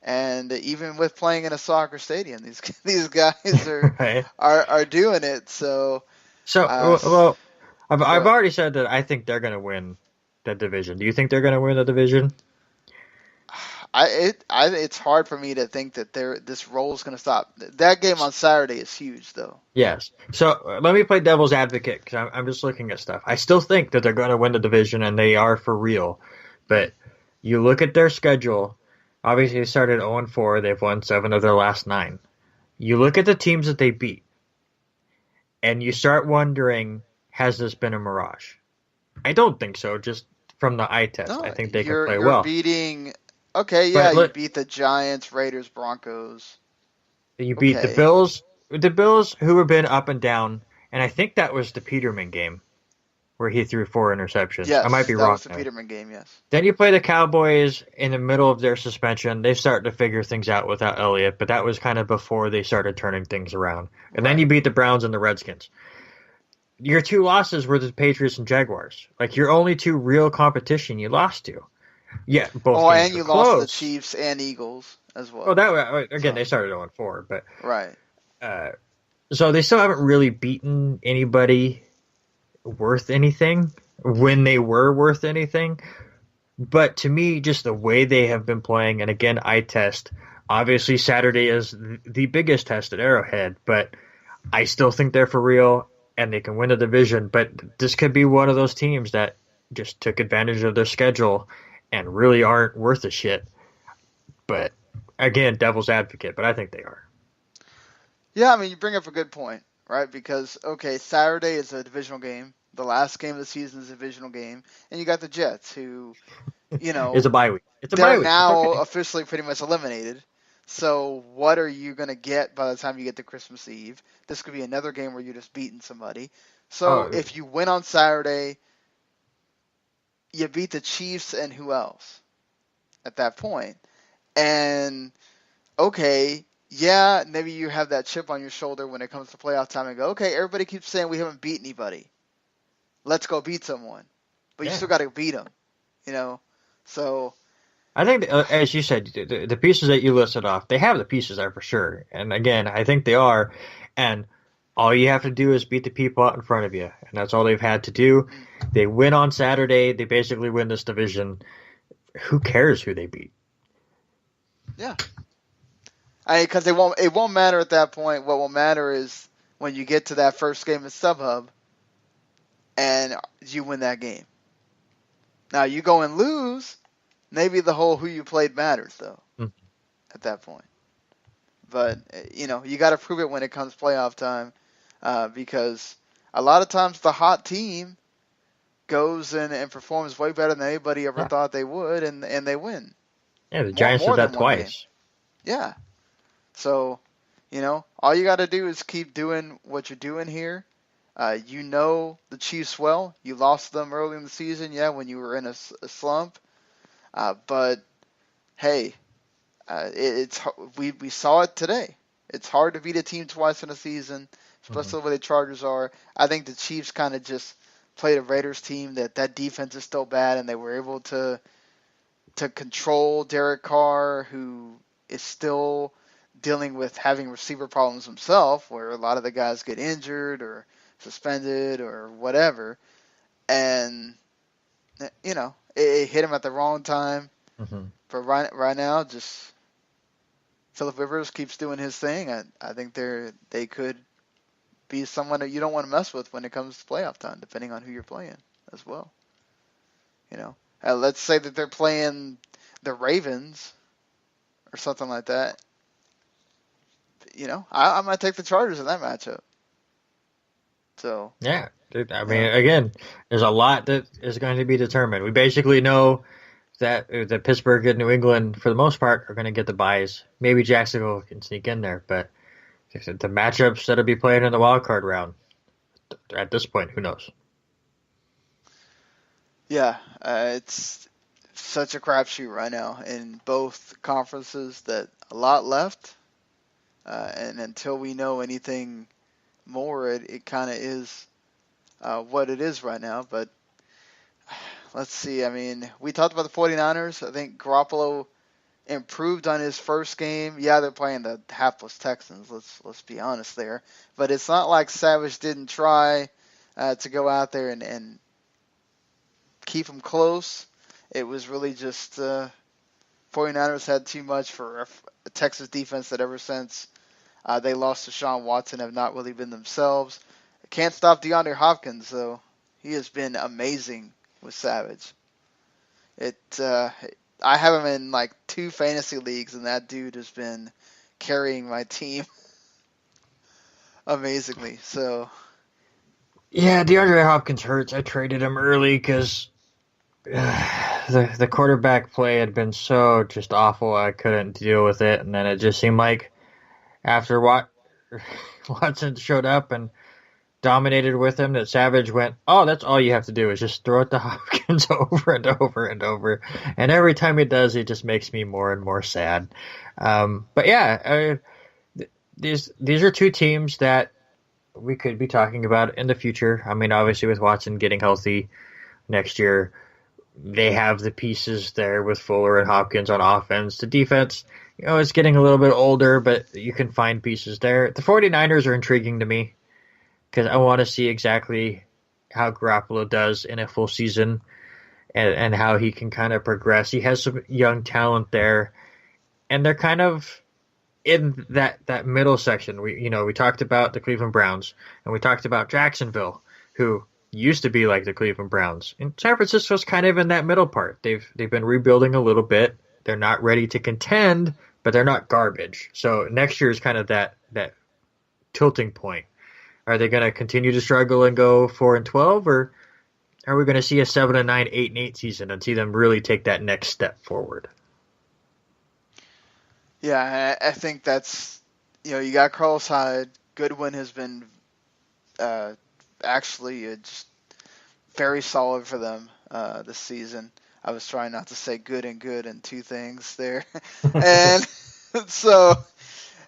And even with playing in a soccer stadium, these guys Right. are doing it. So, So, uh, well, I've but already said that I think they're going to win the division. Do you think they're going to win the division? it's hard for me to think that this roll is going to stop. That game on Saturday is huge, though. Yes. So let me play devil's advocate because I'm just looking at stuff. I still think that they're going to win the division and they are for real. But you look at their schedule. Obviously, they started 0-4. They've won 7 of their last 9. You look at the teams that they beat, and you start wondering, has this been a mirage? I don't think so. Just from the eye test, No, I think they can you're play you're well. beating. Okay, yeah, But you look, beat the Giants, Raiders, Broncos. you beat the Okay. Bills who have been up and down, and I think that was the Peterman game where he threw 4 interceptions. Yes, I might be that wrong was the there. Peterman game. Yes. Then you play the Cowboys in the middle of their suspension. They start to figure things out without Elliott, but that was kind of before they started turning things around. And then you beat the Browns and the Redskins. Your 2 losses were the Patriots and Jaguars. Like, your only 2 real competition you lost to. Yeah, both Oh, games and were you close. lost to the Chiefs and Eagles as well. Well, that again, So- they started 0-4, but Right. so they still haven't really beaten anybody worth anything when they were worth anything. But to me, just the way they have been playing, and again, eye test. Obviously, Saturday is the biggest test at Arrowhead, but I still think they're for real and they can win the division. But this could be one of those teams that just took advantage of their schedule and really aren't worth a shit. But again, devil's advocate, but I think they are. Yeah, I mean, you bring up a good point, right? Because, okay, Saturday is a divisional game. The last game of the season is a divisional game. And you got the Jets, who, It's a bye week. It's a bye they're week. now It's okay. officially pretty much eliminated. So what are you going to get by the time you get to Christmas Eve? This could be another game where you're just beating somebody. So Oh. if you win on Saturday, you beat the Chiefs and who else at that point? And, okay, yeah, maybe you have that chip on your shoulder when it comes to playoff time and go, okay, everybody keeps saying we haven't beat anybody. Let's go beat someone. But you Yeah. still got to beat them, So, I think, as you said, the pieces that you listed off, they have the pieces there for sure. And again, I think they are. And all you have to do is beat the people out in front of you. And that's all they've had to do. They win on Saturday. They basically win this division. Who cares who they beat? yeah. Because it won't matter at that point. What will matter is when you get to that first game at StubHub and you win that game. Now, you go and lose, maybe the whole who you played matters, though, at that point. But, you got to prove it when it comes playoff time because a lot of times the hot team goes and performs way better than anybody ever thought they would, and they win. Yeah, the Giants more did that than one twice. Yeah. So, all you got to do is keep doing what you're doing here. The Chiefs well. You lost them early in the season, when you were in a slump. But, hey, we saw it today. It's hard to beat a team twice in a season, especially the way the Chargers are. I think the Chiefs kind of just played a Raiders team that defense is still bad, and they were able to control Derek Carr, who is still dealing with having receiver problems himself, where a lot of the guys get injured or suspended or whatever. And, it hit him at the wrong time. Mm-hmm. But right now, just Phillip Rivers keeps doing his thing. I think they could be someone that you don't want to mess with when it comes to playoff time, depending on who you're playing as well. Let's say that they're playing the Ravens or something like that. I might take the Chargers in that matchup. So Yeah. I mean, again, there's a lot that is going to be determined. We basically know that Pittsburgh and New England, for the most part, are going to get the byes. Maybe Jacksonville can sneak in there, but the matchups that'll be played in the wild card round, at this point, who knows? yeah, it's such a crapshoot right now in both conferences that a lot left. And until we know anything more, it kind of is what it is right now. But let's see. I mean, we talked about the 49ers. I think Garoppolo improved on his first game. Yeah, they're playing the hapless Texans. Let's be honest there. But it's not like Savage didn't try to go out there and keep them close. It was really just 49ers had too much for a Texas defense that ever since they lost to Deshaun Watson have not really been themselves. Can't stop DeAndre Hopkins, though. He has been amazing with Savage. I have him in like 2 fantasy leagues, and that dude has been carrying my team amazingly. So, yeah, DeAndre Hopkins hurts. I traded him early because the quarterback play had been so just awful. I couldn't deal with it, and then it just seemed like after Watson showed up and dominated with him, that Savage went, oh, that's all you have to do is just throw it to Hopkins over and over and over. And every time he does, it just makes me more and more sad. But yeah, these are 2 teams that we could be talking about in the future. I mean, obviously with Watson getting healthy next year, they have the pieces there with Fuller and Hopkins on offense. The defense, it's getting a little bit older, but you can find pieces there. The 49ers are intriguing to me, because I want to see exactly how Garoppolo does in a full season and how he can kind of progress. He has some young talent there, and they're kind of in that middle section. We talked about the Cleveland Browns, and we talked about Jacksonville, who used to be like the Cleveland Browns. And San Francisco's kind of in that middle part. They've been rebuilding a little bit. They're not ready to contend, but they're not garbage. So next year is kind of that tilting point. Are they going to continue to struggle and go 4-12, or are we going to see a 7-9, 8-8 season and see them really take that next step forward? Yeah, I think that's, you got Carlos Hyde. Goodwin has been actually just very solid for them this season. I was trying not to say good and 2 things there. And so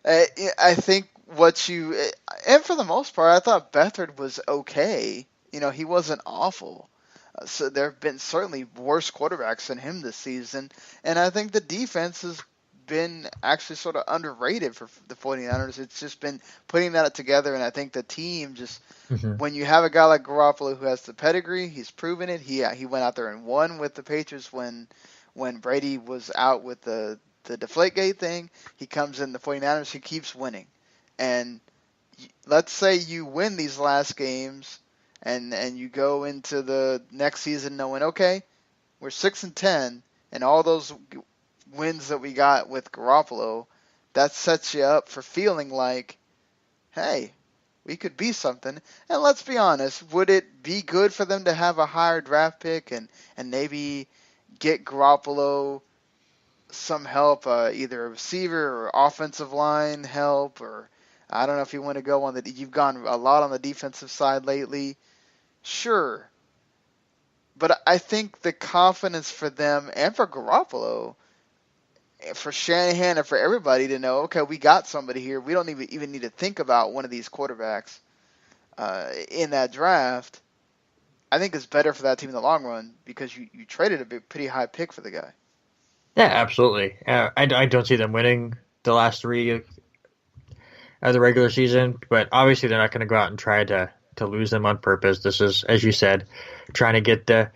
I think and for the most part, I thought Beathard was okay. He wasn't awful. So there have been certainly worse quarterbacks than him this season. And I think the defense has been actually sort of underrated for the 49ers. It's just been putting that together. And I think the team just, when you have a guy like Garoppolo who has the pedigree, he's proven it. He went out there and won with the Patriots when Brady was out with the Deflategate thing. He comes in the 49ers, he keeps winning. And let's say you win these last games and you go into the next season knowing, okay, we're 6-10, and all those wins that we got with Garoppolo, that sets you up for feeling like, hey, we could be something. And let's be honest, would it be good for them to have a higher draft pick and maybe get Garoppolo some help, either a receiver or offensive line help, or I don't know if you want to go on you've gone a lot on the defensive side lately. Sure. But I think the confidence for them and for Garoppolo, for Shanahan and for everybody to know, okay, we got somebody here. We don't even need to think about one of these quarterbacks in that draft. I think it's better for that team in the long run because you traded a pretty high pick for the guy. Yeah, absolutely. I don't see them winning the last 3 of the regular season, but obviously they're not going to go out and try to lose them on purpose. This is, as you said, trying to get the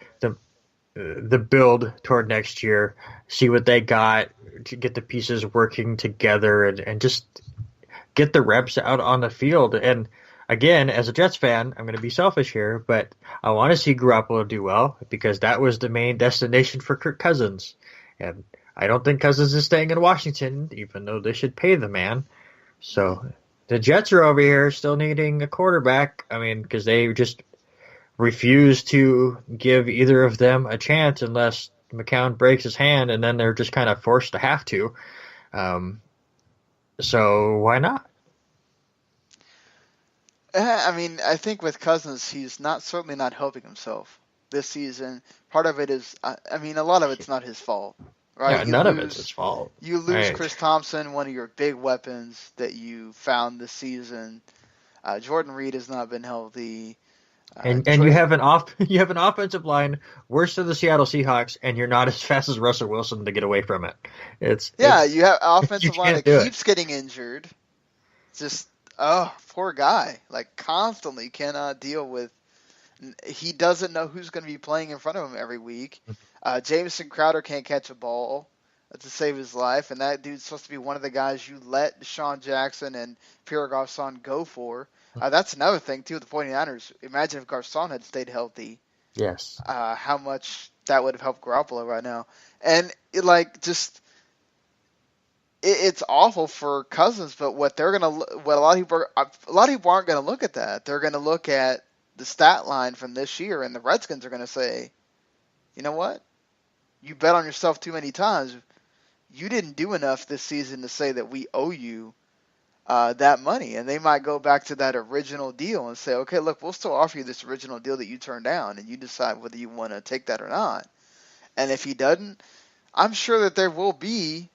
build toward next year, see what they got, to get the pieces working together, and just get the reps out on the field. And again, as a Jets fan, I'm going to be selfish here, but I want to see Garoppolo do well because that was the main destination for Kirk Cousins. And I don't think Cousins is staying in Washington, even though they should pay the man. So the Jets are over here still needing a quarterback. I mean, because they just refuse to give either of them a chance unless McCown breaks his hand, and then they're just kind of forced to have to. So why not? I mean, I think with Cousins, he's certainly not helping himself. this season. Part of it is, I mean, a lot of it's not his fault, right? Yeah, none of it's his fault. You lose Right. Chris Thompson, one of your big weapons that you found this season. Jordan Reed has not been healthy. And you have an offensive line worse than the Seattle Seahawks, and you're not as fast as Russell Wilson to get away from it. You have offensive line that do it. keeps getting injured. Just poor guy. Like constantly cannot deal with. He doesn't know who's going to be playing in front of him every week. Jamison Crowder can't catch a ball to save his life, and that dude's supposed to be one of the guys you let Deshaun Jackson and Pierre Garçon go for. That's another thing, too, with the 49ers. Imagine if Garçon had stayed healthy. Yes. How much that would have helped Garoppolo right now. And, it's awful for Cousins, but what a lot of people aren't going to look at that. They're going to look at the stat line from this year, and the Redskins are going to say, you know what? You bet on yourself too many times. You didn't do enough this season to say that we owe you that money. And they might go back to that original deal and say, okay, look, we'll still offer you this original deal that you turned down, and you decide whether you want to take that or not. And if he doesn't, I'm sure that there will be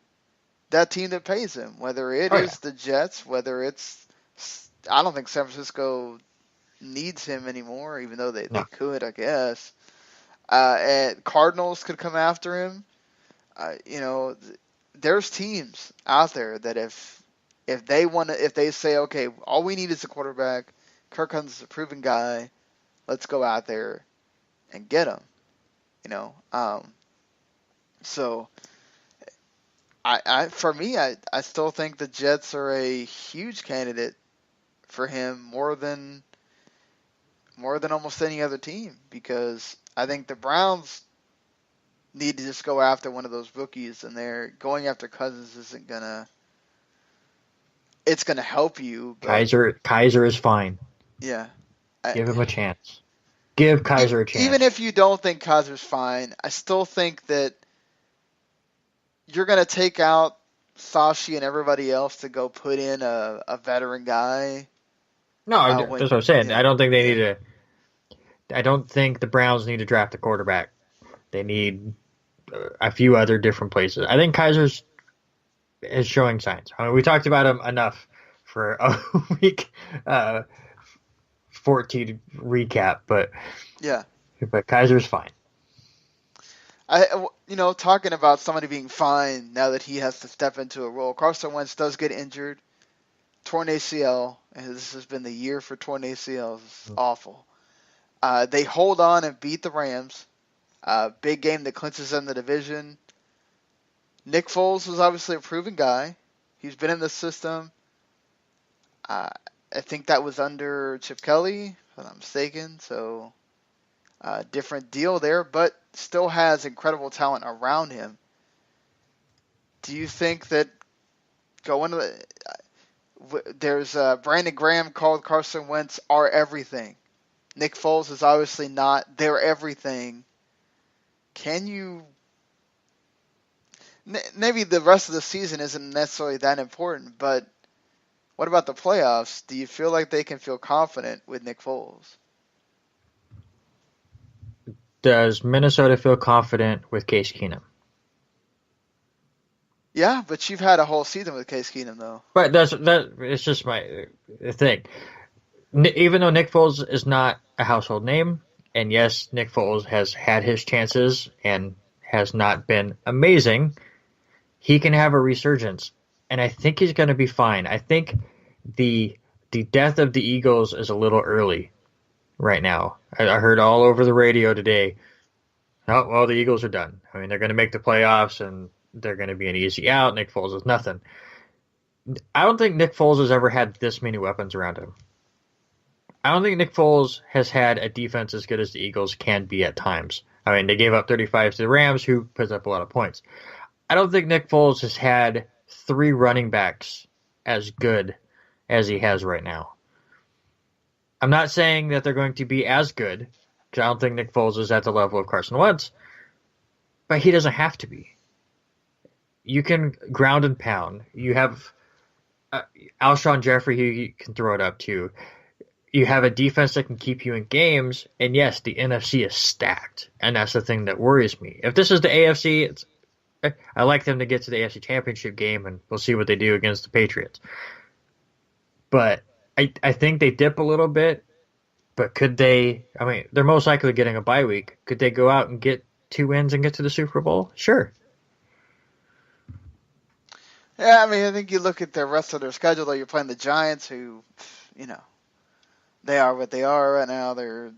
that team that pays him, whether it is the Jets, whether it's – I don't think San Francisco needs him anymore, even though they could, I guess. And Cardinals could come after him. There's teams out there that if they say, okay, all we need is a quarterback, Kirk Cousins is a proven guy, let's go out there and get him. So for me, I still think the Jets are a huge candidate for him more than almost any other team, because I think the Browns need to just go after one of those rookies, and they're going after Cousins isn't gonna. It's gonna help you. But, Kaiser is fine. Yeah. Give him a chance. Give Kaiser a chance. Even if you don't think Kaiser's fine, I still think that you're gonna take out Sashi and everybody else to go put in a veteran guy. No, that's what I'm saying. Yeah. I don't think they need to. I don't think the Browns need to draft a quarterback. They need a few other different places. I think Kaiser is showing signs. I mean, we talked about him enough for a week 14 recap, but Kaiser's fine. Talking about somebody being fine now that he has to step into a role. Carson Wentz does get injured, torn ACL, and this has been the year for torn ACLs. It's awful. They hold on and beat the Rams. Big game that clinches them the division. Nick Foles was obviously a proven guy. He's been in the system. I think that was under Chip Kelly, if I'm not mistaken. So, different deal there, but still has incredible talent around him. Do you think that there's Brandon Graham called Carson Wentz our everything. Nick Foles is obviously not their everything. Can you... Maybe the rest of the season isn't necessarily that important, but what about the playoffs? Do you feel like they can feel confident with Nick Foles? Does Minnesota feel confident with Case Keenum? Yeah, but you've had a whole season with Case Keenum, though. But it's just my thing. Even though Nick Foles is not a household name, and yes, Nick Foles has had his chances and has not been amazing, he can have a resurgence, and I think he's going to be fine. I think the death of the Eagles is a little early right now. I heard all over the radio today, oh, well, the Eagles are done. I mean, they're going to make the playoffs, and they're going to be an easy out. Nick Foles is nothing. I don't think Nick Foles has ever had this many weapons around him. I don't think Nick Foles has had a defense as good as the Eagles can be at times. I mean, they gave up 35 to the Rams, who puts up a lot of points. I don't think Nick Foles has had 3 running backs as good as he has right now. I'm not saying that they're going to be as good, because I don't think Nick Foles is at the level of Carson Wentz, but he doesn't have to be. You can ground and pound. You have Alshon Jeffrey who you can throw it up to. you have a defense that can keep you in games, and yes, the NFC is stacked, and that's the thing that worries me. If this is the AFC, I like them to get to the AFC Championship game, and we'll see what they do against the Patriots. But I think they dip a little bit, but could they – I mean, they're most likely getting a bye week. Could they go out and get 2 wins and get to the Super Bowl? Sure. Yeah, I mean, I think you look at the rest of their schedule, though. You're playing the Giants, who, they are what they are right now. They're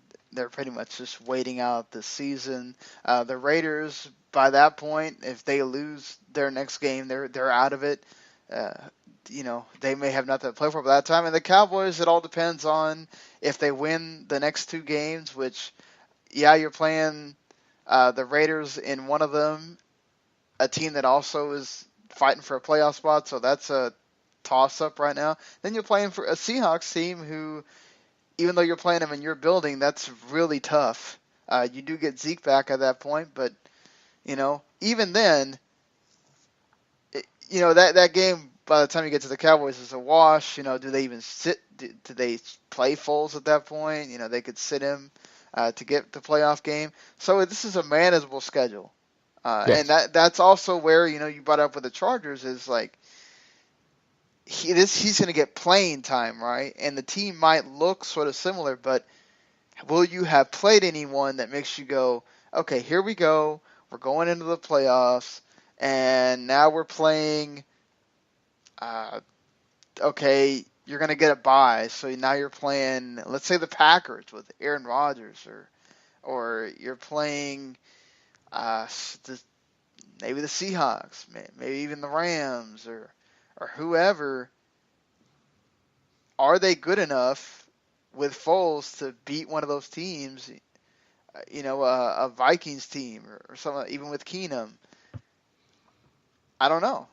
pretty much just waiting out the season. The Raiders, by that point, if they lose their next game, they're out of it. They may have nothing to play for by that time. And the Cowboys, it all depends on if they win the next 2 games, which, you're playing the Raiders in one of them, a team that also is fighting for a playoff spot, so that's a toss-up right now. Then you're playing for a Seahawks team who, even though you're playing them in your building, that's really tough. You do get Zeke back at that point, but, even then, that game, by the time you get to the Cowboys, is a wash. Do they even sit? Do they play Foles at that point? They could sit him to get the playoff game. So this is a manageable schedule. Yes. And that's also where, you brought up with the Chargers is like, he's going to get playing time, right? And the team might look sort of similar, but will you have played anyone that makes you go, okay, here we go, we're going into the playoffs, and now we're playing, okay, you're going to get a bye, so now you're playing, let's say the Packers with Aaron Rodgers, or you're playing maybe the Seahawks, maybe even the Rams, or whoever. Are they good enough with Foles to beat one of those teams? A Vikings team or something, even with Keenum. I don't know.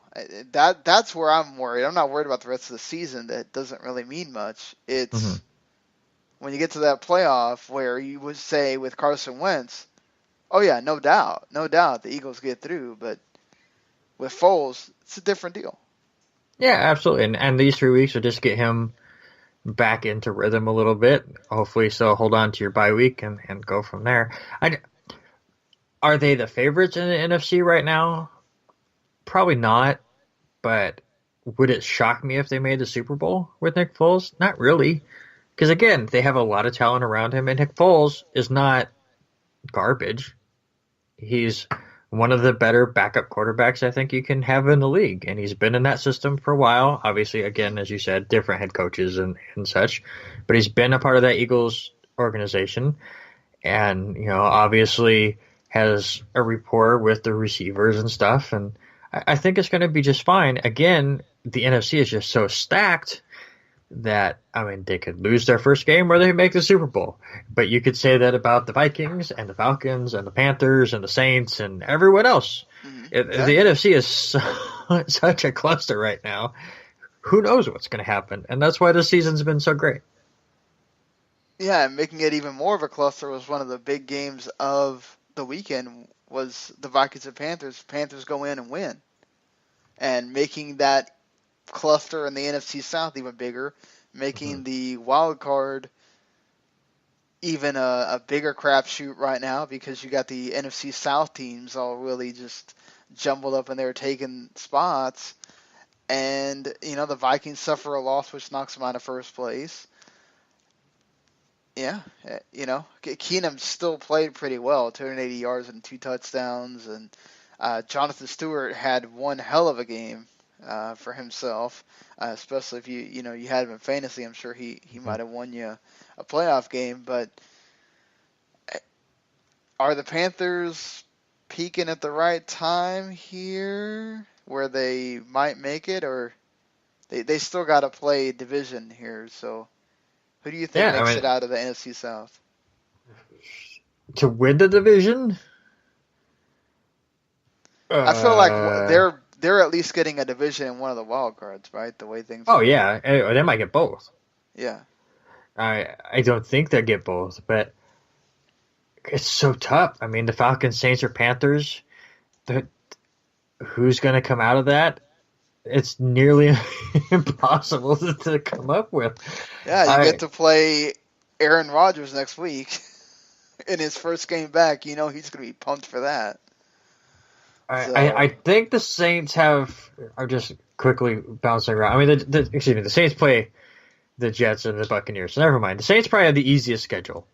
That's where I'm worried. I'm not worried about the rest of the season. That doesn't really mean much. It's when you get to that playoff where you would say with Carson Wentz, oh, yeah, no doubt. No doubt the Eagles get through. But with Foles, it's a different deal. Yeah, absolutely. And these 3 weeks will just get him back into rhythm a little bit. Hopefully, so hold on to your bye week and go from there. Are they the favorites in the NFC right now? Probably not. But would it shock me if they made the Super Bowl with Nick Foles? Not really. Because, again, they have a lot of talent around him. And Nick Foles is not garbage. He's one of the better backup quarterbacks I think you can have in the league, and he's been in that system for a while. Obviously, again, as you said, different head coaches and such, but he's been a part of that Eagles organization, and obviously has a rapport with the receivers and stuff, and I think it's going to be just fine. Again, the NFC is just so stacked that, they could lose their first game or they make the Super Bowl. But you could say that about the Vikings and the Falcons and the Panthers and the Saints and everyone else. The NFC is such a cluster right now. Who knows what's going to happen? And that's why the season's been so great. Yeah, and making it even more of a cluster was one of the big games of the weekend was the Vikings and Panthers. Panthers go in and win. And making that cluster in the NFC South even bigger, making the wild card even a bigger crapshoot right now because you got the NFC South teams all really just jumbled up and they're taking spots. And, the Vikings suffer a loss which knocks them out of first place. Yeah, Keenum still played pretty well, 280 yards and 2 touchdowns. And Jonathan Stewart had one hell of a game. For himself, especially if you had him in fantasy, I'm sure he might have won you a playoff game. But are the Panthers peaking at the right time here, where they might make it, or they still got to play division here? So, who do you think makes it out of the NFC South? To win the division, I feel like they're at least getting a division in one of the wild cards, right? The way things. Oh, yeah. They might get both. Yeah. I don't think they'll get both, but it's so tough. The Falcons, Saints, or Panthers, who's going to come out of that? it's nearly impossible to come up with. Yeah, you get to play Aaron Rodgers next week in his first game back. You know he's going to be pumped for that. I think the Saints are just quickly bouncing around. I mean, the Saints play the Jets and the Buccaneers. So never mind. The Saints probably have the easiest schedule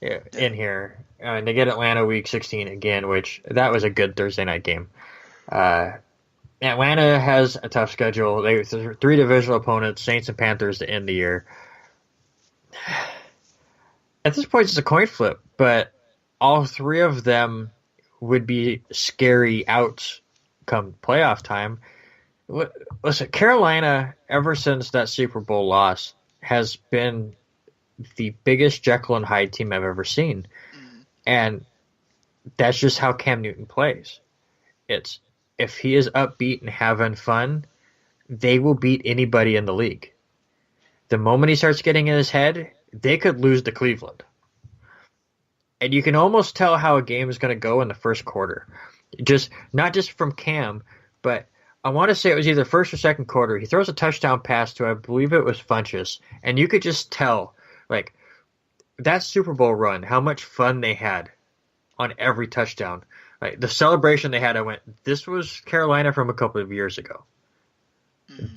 in here. And they get Atlanta week 16 again, which that was a good Thursday night game. Atlanta has a tough schedule. They have 3 divisional opponents, Saints and Panthers, to end the year. At this point, it's a coin flip, but all 3 of them would be scary outs come playoff time. Listen, Carolina, ever since that Super Bowl loss, has been the biggest Jekyll and Hyde team I've ever seen. And that's just how Cam Newton plays. It's if he is upbeat and having fun, they will beat anybody in the league. The moment he starts getting in his head, they could lose to Cleveland. And you can almost tell how a game is going to go in the first quarter. Not just from Cam, but I want to say it was either first or second quarter. He throws a touchdown pass to, I believe it was Funchess, and you could just tell, like, that Super Bowl run, how much fun they had on every touchdown. Like, the celebration they had, I went, this was Carolina from a couple of years ago.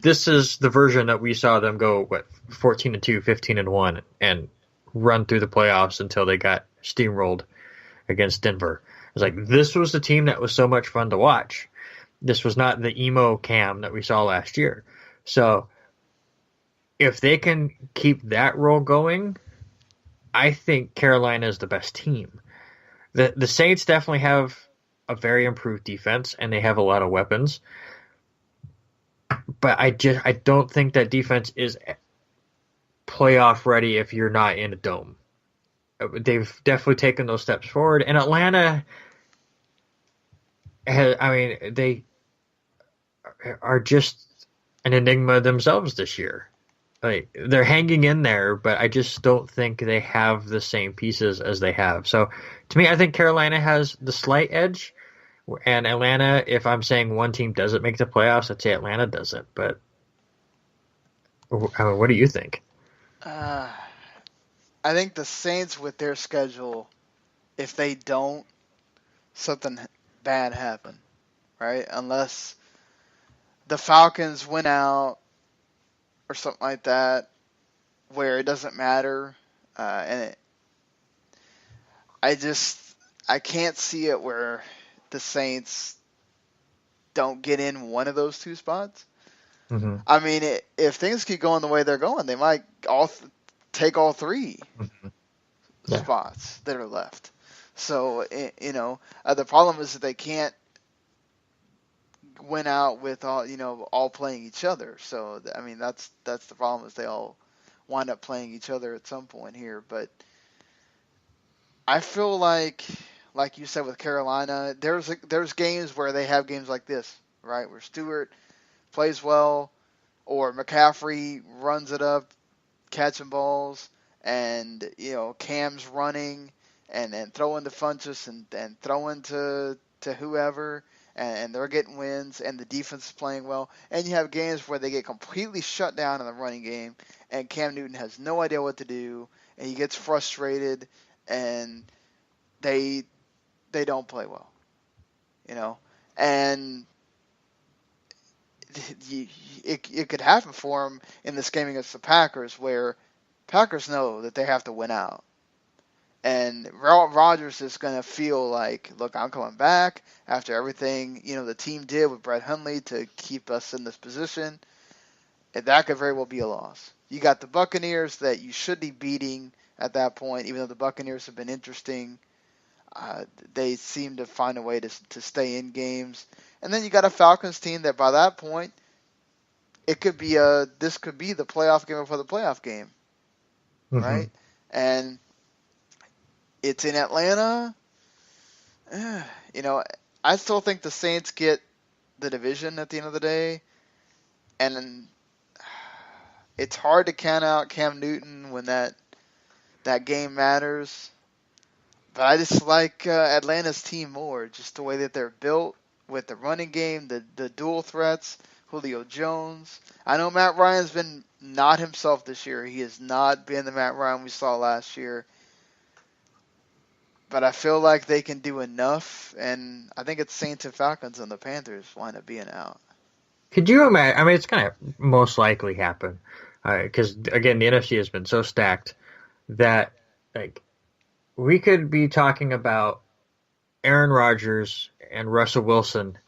This is the version that we saw them go, 14-2, 15-1, and run through the playoffs until they got steamrolled against Denver. It was like, this was the team that was so much fun to watch. This was not the emo Cam that we saw last year. So if they can keep that role going, I think Carolina is the best team. The Saints definitely have a very improved defense, and they have a lot of weapons. But I don't think that defense is playoff ready if you're not in a dome. They've definitely taken those steps forward. And Atlanta, they are just an enigma themselves this year. Like, they're hanging in there, but I just don't think they have the same pieces as they have. So, to me, I think Carolina has the slight edge. And Atlanta, if I'm saying one team doesn't make the playoffs, I'd say Atlanta doesn't. But what do you think? I think the Saints, with their schedule, if they don't, something bad happen, right? Unless the Falcons win out or something like that, where it doesn't matter. I can't see it where the Saints don't get in one of those 2 spots. Mm-hmm. I mean, if things keep going the way they're going, they might take all 3 spots that are left. So, the problem is that they can't win out with all playing each other. So, I mean, that's the problem, is they all wind up playing each other at some point here. But I feel like you said with Carolina, there's games where they have games like this, right, where Stewart plays well, or McCaffrey runs it up, catching balls, and Cam's running and throwing to Funchess and throwing to whoever, and they're getting wins, and the defense is playing well. And you have games where they get completely shut down in the running game, and Cam Newton has no idea what to do, and he gets frustrated, and they don't play well, and it could happen for him in this game against the Packers, where Packers know that they have to win out. And Rodgers is going to feel like, look, I'm coming back after everything, the team did with Brett Hundley to keep us in this position. And that could very well be a loss. You got the Buccaneers that you should be beating at that point, even though the Buccaneers have been interesting. They seem to find a way to stay in games. And then you got a Falcons team that by that point, this could be the playoff game before the playoff game, right? And it's in Atlanta. I still think the Saints get the division at the end of the day, and it's hard to count out Cam Newton when that game matters. But I just like Atlanta's team more, just the way that they're built with the running game, the dual threats Julio Jones. I know Matt Ryan's been not himself this year. He has not been the Matt Ryan we saw last year. But I feel like they can do enough, and I think it's Saints and Falcons and the Panthers wind up being out. Could you imagine? I mean, it's going to most likely happen because, again, the NFC has been so stacked that like we could be talking about Aaron Rodgers and Russell Wilson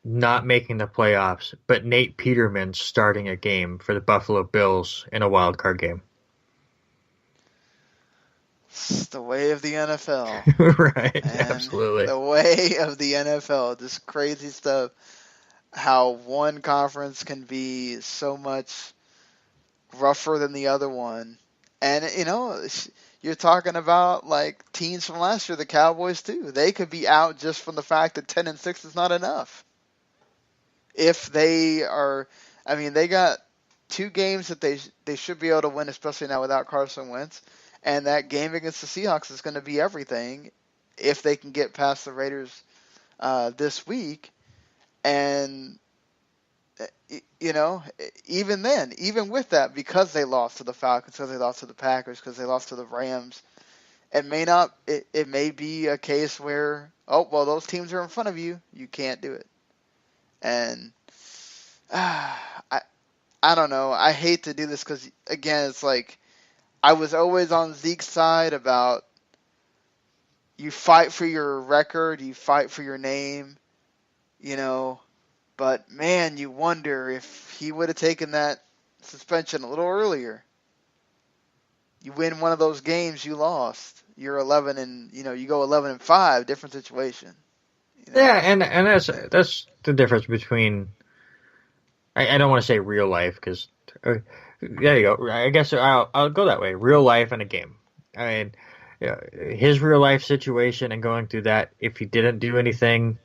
not making the playoffs, but Nate Peterman starting a game for the Buffalo Bills in a wild card game. It's the way of the NFL. Right, And absolutely. The way of the NFL. This crazy stuff. How one conference can be so much rougher than the other one. And, you're talking about, like, teams from last year, the Cowboys, too. They could be out just from the fact that 10-6 is not enough. If they are, they got 2 games that they should be able to win, especially now without Carson Wentz. And that game against the Seahawks is going to be everything if they can get past the Raiders this week. And, even then, even with that, because they lost to the Falcons, because they lost to the Packers, because they lost to the Rams, it may be a case where, those teams are in front of you. You can't do it. And I don't know. I hate to do this because, again, it's like, I was always on Zeke's side about you fight for your record, you fight for your name, but man, you wonder if he would have taken that suspension a little earlier. You win one of those games you lost. You're 11 and, you go 11-5, different situation. Yeah, and that's the difference between, I don't want to say real life because, there you go. I guess I'll go that way. Real life and a game. I mean, his real life situation and going through that, if he didn't do anything,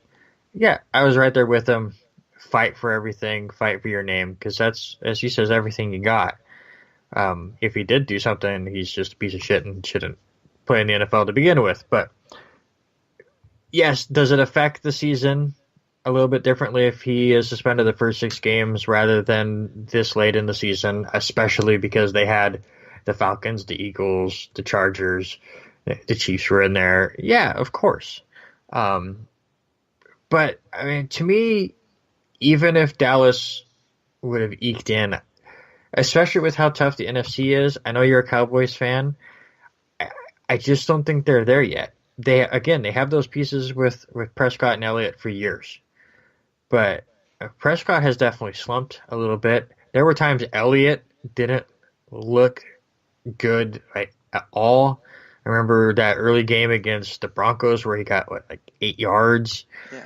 yeah, I was right there with him. Fight for everything. Fight for your name because that's, as he says, everything you got. If he did do something, he's just a piece of shit and shouldn't play in the NFL to begin with. But yes, does it affect the season a little bit differently if he is suspended the first 6 games rather than this late in the season, especially because they had the Falcons, the Eagles, the Chargers, the Chiefs were in there. Yeah, of course. But, to me, even if Dallas would have eked in, especially with how tough the NFC is, I know you're a Cowboys fan, I just don't think they're there yet. They have those pieces with Prescott and Elliott for years. But Prescott has definitely slumped a little bit. There were times Elliott didn't look good at all. I remember that early game against the Broncos where he got 8 yards. Yeah.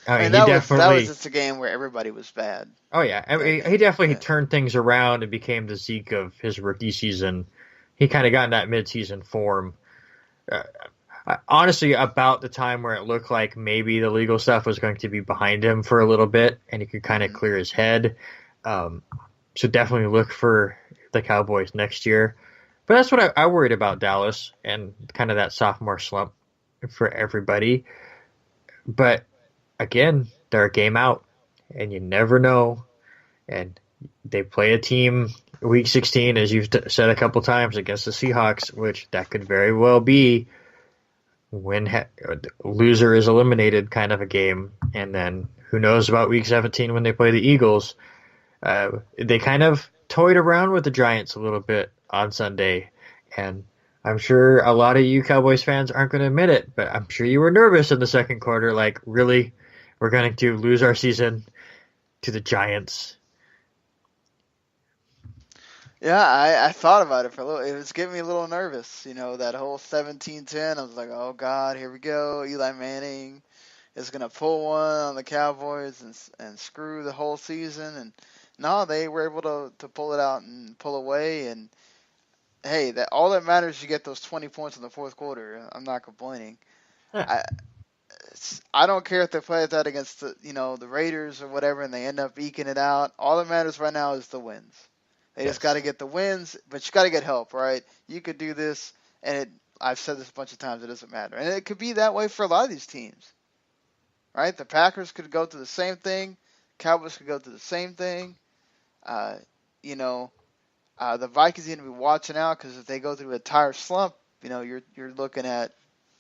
That was just a game where everybody was bad. Oh yeah, he definitely turned things around and became the Zeke of his rookie season. He kind of got in that midseason form. Honestly, about the time where it looked like maybe the legal stuff was going to be behind him for a little bit and he could kind of clear his head. So definitely look for the Cowboys next year. But that's what I worried about Dallas and kind of that sophomore slump for everybody. But again, they're a game out and you never know. And they play a team week 16, as you've said a couple times, against the Seahawks, which that could very well be loser is eliminated kind of a game. And then who knows about week 17 when they play the Eagles. They kind of toyed around with the Giants a little bit on Sunday. And I'm sure a lot of you Cowboys fans aren't going to admit it, but I'm sure you were nervous in the second quarter. Like, really? We're going to lose our season to the Giants? Yeah, I thought about it for a little. It was getting me a little nervous. That whole 17-10. I was like, oh, God, here we go. Eli Manning is going to pull one on the Cowboys and screw the whole season. And no, they were able to pull it out and pull away. And, hey, all that matters is you get those 20 points in the fourth quarter. I'm not complaining. Huh. I don't care if they play that against the Raiders or whatever and they end up eking it out. All that matters right now is the wins. They just got to get the wins, but you got to get help, right? You could do this, and I've said this a bunch of times, it doesn't matter. And it could be that way for a lot of these teams, right? The Packers could go through the same thing, Cowboys could go through the same thing. Uh, you know, the Vikings need to be watching out because if they go through a tire slump, you're looking at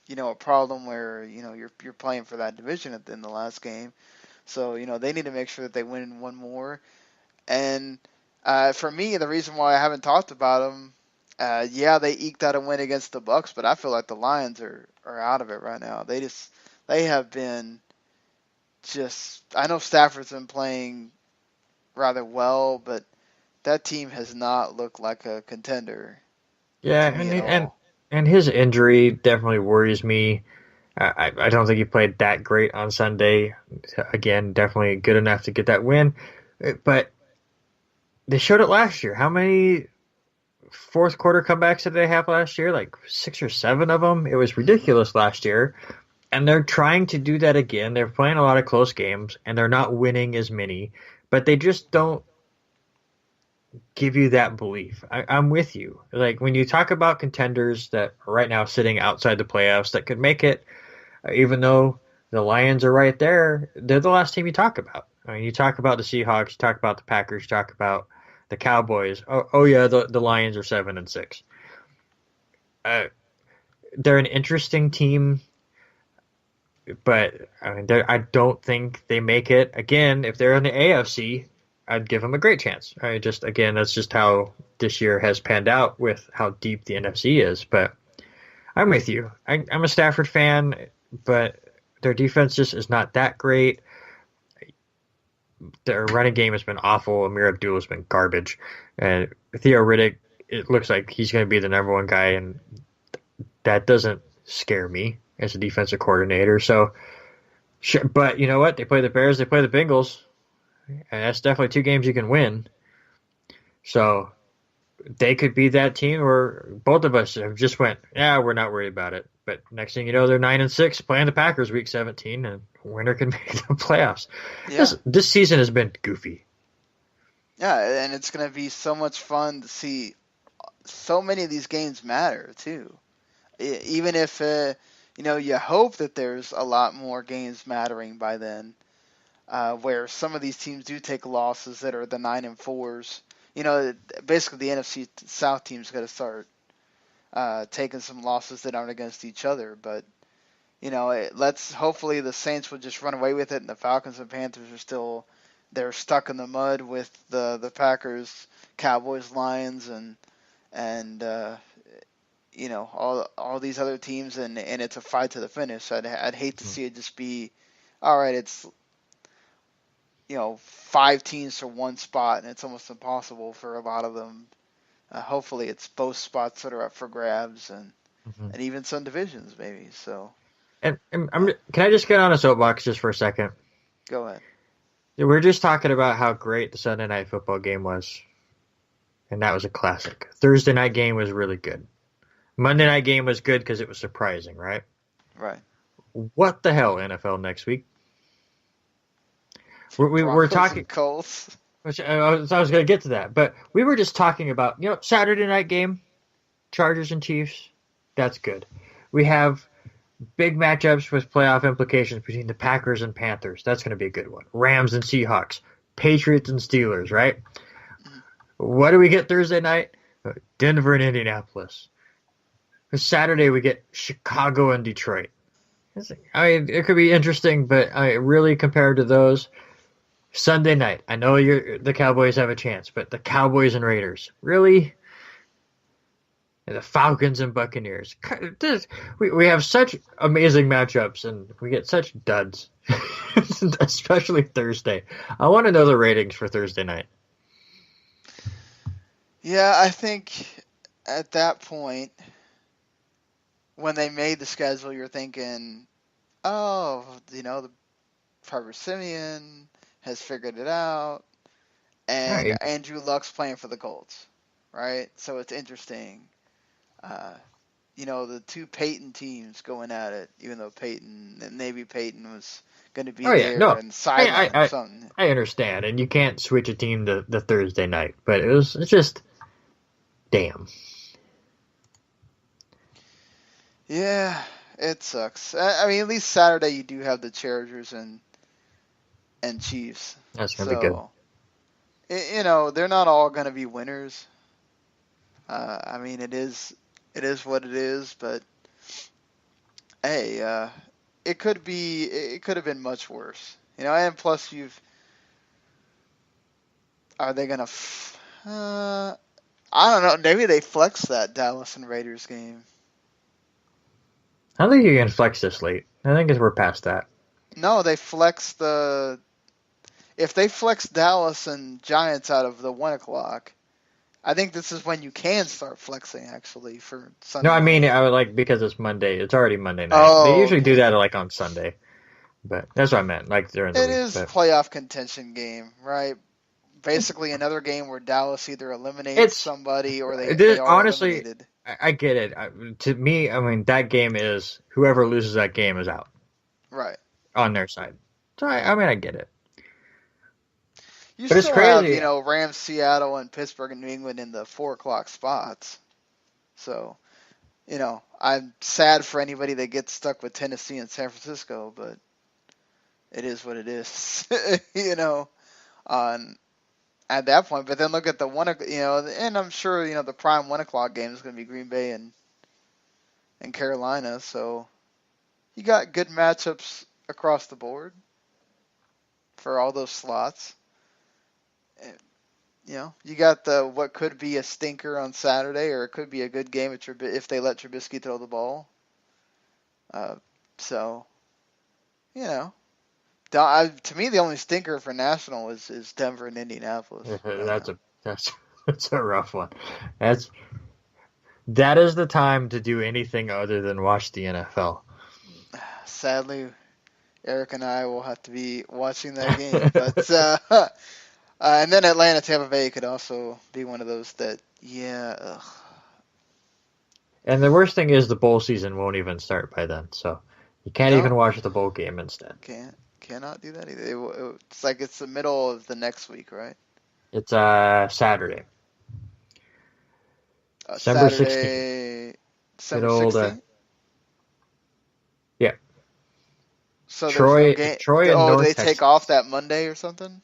a problem where you're playing for that division in the last game. So they need to make sure that they win one more. And for me, the reason why I haven't talked about them, they eked out a win against the Bucks, but I feel like the Lions are out of it right now. They have been just. I know Stafford's been playing rather well, but that team has not looked like a contender Yeah, to me at all. and his injury definitely worries me. I don't think he played that great on Sunday. Again, definitely good enough to get that win, but they showed it last year. How many fourth quarter comebacks did they have last year? Like 6 or 7 of them. It was ridiculous last year. And they're trying to do that again. They're playing a lot of close games, and they're not winning as many. But they just don't give you that belief. I'm with you. Like, when you talk about contenders that are right now sitting outside the playoffs that could make it, even though the Lions are right there, they're the last team you talk about. I mean, you talk about the Seahawks, you talk about the Packers, you talk about the Cowboys. Oh yeah, the Lions are 7-6. They're an interesting team, but I mean, I don't think they make it. Again, if they're in the AFC, I'd give them a great chance. That's just how this year has panned out with how deep the NFC is. But I'm with you. I'm a Stafford fan, but their defense just is not that great. Their running game has been awful. Amir Abdul has been garbage. And Theo Riddick, it looks like he's going to be the number one guy, and that doesn't scare me as a defensive coordinator. So, but you know what? They play the Bears, they play the Bengals, and that's definitely 2 games you can win. So they could be that team where both of us have just went, yeah, we're not worried about it. But next thing you know, they're 9-6 playing the Packers week 17, and winner can make the playoffs. Yeah. This season has been goofy. Yeah, and it's going to be so much fun to see. So many of these games matter too. Even if you hope that there's a lot more games mattering by then, where some of these teams do take losses that are the 9-4s. Basically the NFC South teams got to start taking some losses that aren't against each other. But let's hopefully the Saints will just run away with it, and the Falcons and Panthers are still they're stuck in the mud with the Packers, Cowboys, Lions, and all these other teams, and it's a fight to the finish. I'd hate to see it just be, all right, it's 5 teams for one spot, and it's almost impossible for a lot of them. Hopefully, it's both spots that are up for grabs, and even some divisions maybe. So, and can I just get on a soapbox just for a second? Go ahead. We're just talking about how great the Sunday night football game was, and that was a classic. Thursday night game was really good. Monday night game was good because it was surprising, right? Right. What the hell, NFL next week? We're talking Colts. Which I was going to get to that, but we were just talking about Saturday night game, Chargers and Chiefs. That's good. We have big matchups with playoff implications between the Packers and Panthers. That's going to be a good one. Rams and Seahawks, Patriots and Steelers, right? What do we get Thursday night? Denver and Indianapolis. Saturday we get Chicago and Detroit. I mean, it could be interesting, but really compared to those, Sunday night, I know the Cowboys have a chance, but the Cowboys and Raiders, really? And the Falcons and Buccaneers. We have such amazing matchups, and we get such duds, especially Thursday. I want to know the ratings for Thursday night. Yeah, I think at that point, when they made the schedule, you're thinking, oh, the Trevor Simeon has figured it out, and Right. Andrew Luck's playing for the Colts, right? So it's interesting. The 2 Peyton teams going at it, even though maybe Peyton was going to be there and sideline or something. I understand, and you can't switch a team the Thursday night, but it's just damn. Yeah, it sucks. I mean, at least Saturday you do have the Chargers and and Chiefs. That's going to be good. You know, they're not all going to be winners. I mean, it is what it is, but hey, it could have been much worse. You know, and plus are they going to, I don't know, maybe they flex that Dallas and Raiders game. I don't think you can flex this late. I think we're past that. No, they flex if they flex Dallas and Giants out of the 1 o'clock, I think this is when you can start flexing, actually, for Sunday. No, I mean, I would like, because it's Monday. It's already Monday night. Oh, they usually do that like on Sunday. But that's what I meant, like during the week. It is a playoff contention game, right? Basically another game where Dallas either eliminates somebody or they are honestly, eliminated. I get it. To me, I mean, that game is, whoever loses that game is out. Right. On their side. So, I mean, I get it. You but still it's crazy. have, you know, Rams, Seattle, and Pittsburgh and New England in the 4 o'clock spots. So, you know, I'm sad for anybody that gets stuck with Tennessee and San Francisco, but it is what it is, you know, at that point. But then look at the 1, you know, and I'm sure, you know, the prime 1 o'clock game is going to be Green Bay and Carolina. So you got good matchups across the board for all those slots. You know, you got what could be a stinker on Saturday, or it could be a good game if they let Trubisky throw the ball. So, you know, to me the only stinker for national is Denver and Indianapolis. That's a rough one. That is the time to do anything other than watch the NFL. Sadly, Eric and I will have to be watching that game, but. And then Atlanta, Tampa Bay could also be one of those that, ugh. And the worst thing is the bowl season won't even start by then, so you can't even watch the bowl game instead. Cannot do that either. It's like it's the middle of the next week, right? It's Saturday. December 16th. December 16th? Yeah. So Troy no game. And North they Texas. take off that Monday or something?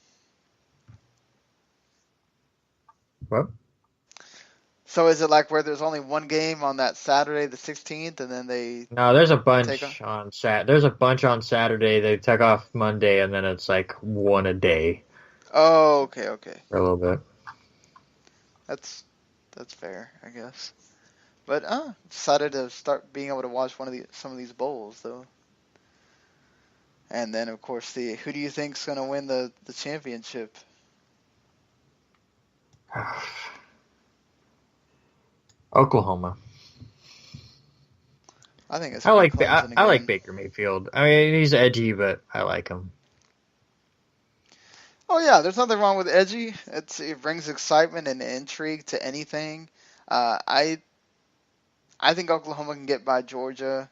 What? So is it like where there's only one game on that Saturday, the 16th, and then they? No, there's a bunch on There's a bunch on Saturday. They take off Monday, and then it's like one a day. Oh, okay. For a little bit. That's fair, I guess. But decided to start being able to watch some of these bowls though. And then of course who do you think's gonna win the championship? Oklahoma. I think it's. I like Baker Mayfield. I mean, he's edgy, but I like him. Oh yeah, there's nothing wrong with edgy. It brings excitement and intrigue to anything. I think Oklahoma can get by Georgia.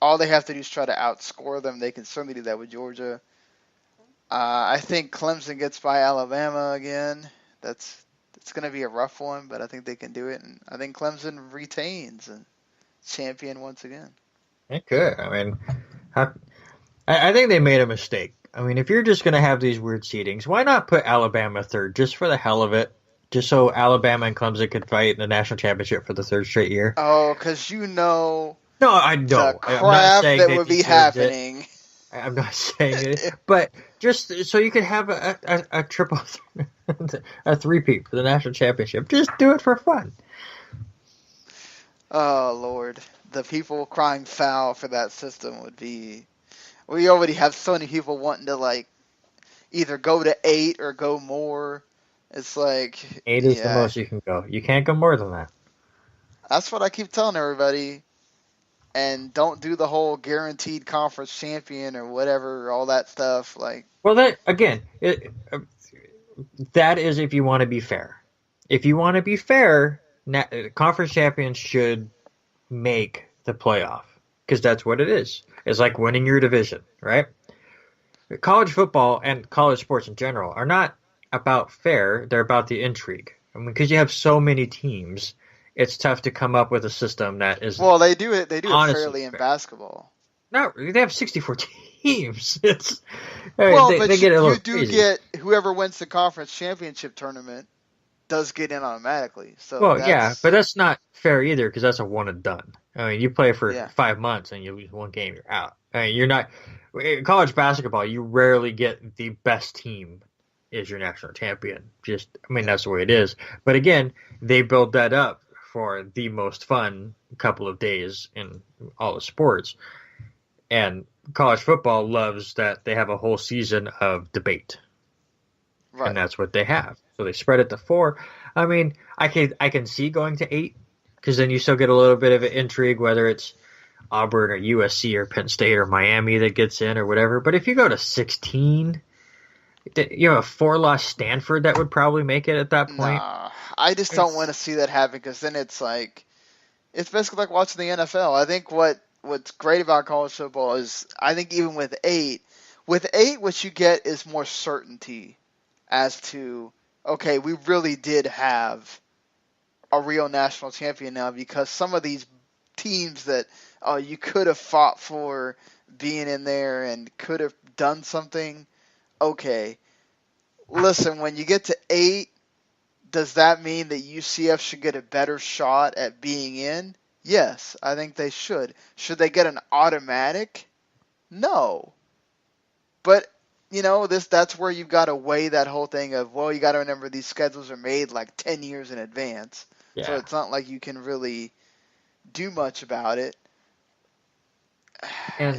All they have to do is try to outscore them. They can certainly do that with Georgia. I think Clemson gets by Alabama again. It's going to be a rough one, but I think they can do it. And I think Clemson retains and champion once again. It could. I mean, I think they made a mistake. I mean, if you're just going to have these weird seedings, why not put Alabama third just for the hell of it? Just so Alabama and Clemson could fight in the national championship for the third straight year. Oh, because you know. No, I know. The crap that would be happening. I'm not saying it, but just so you could have a triple, a three-peat for the national championship. Just do it for fun. Oh, Lord. The people crying foul for that system would be... We already have so many people wanting to, like, either go to 8 or go more. It's like... 8 is the most you can go. You can't go more than that. That's what I keep telling everybody. And don't do the whole guaranteed conference champion or whatever, all that stuff. Like, well, that again, that is if you want to be fair. If you want to be fair, conference champions should make the playoff because that's what it is. It's like winning your division, right? College football and college sports in general are not about fair; they're about the intrigue. I mean, because you have so many teams. It's tough to come up with a system that is. Well, they do it fairly in basketball. No, they have 64 teams. teams. But get a little you do crazy. get whoever wins the conference championship tournament does get in automatically. So Well, yeah, but that's not fair either because that's a one and done. I mean, you play for Yeah. 5 months and you lose one game, you're out. I mean, you're not in college basketball. You rarely get the best team is your national champion. That's the way it is. But again, they build that up for the most fun couple of days in all the sports. And college football loves that they have a whole season of debate. right. And that's what they have. So they spread it to 4. I mean, I can see going to 8 because then you still get a little bit of an intrigue, whether it's Auburn or USC or Penn State or Miami that gets in or whatever. But if you go to 16, you have a 4-loss Stanford that would probably make it at that point. Nah, I just don't want to see that happen because then it's basically like watching the NFL. I think what's great about college football is I think even with 8, what you get is more certainty as to, okay, we really did have a real national champion now because some of these teams that you could have fought for being in there and could have done something. Okay, listen, when you get to 8, does that mean that UCF should get a better shot at being in? Yes, I think they should. Should they get an automatic? No. But, that's where you've got to weigh that whole thing of, well, you got to remember these schedules are made like 10 years in advance. Yeah. So it's not like you can really do much about it. And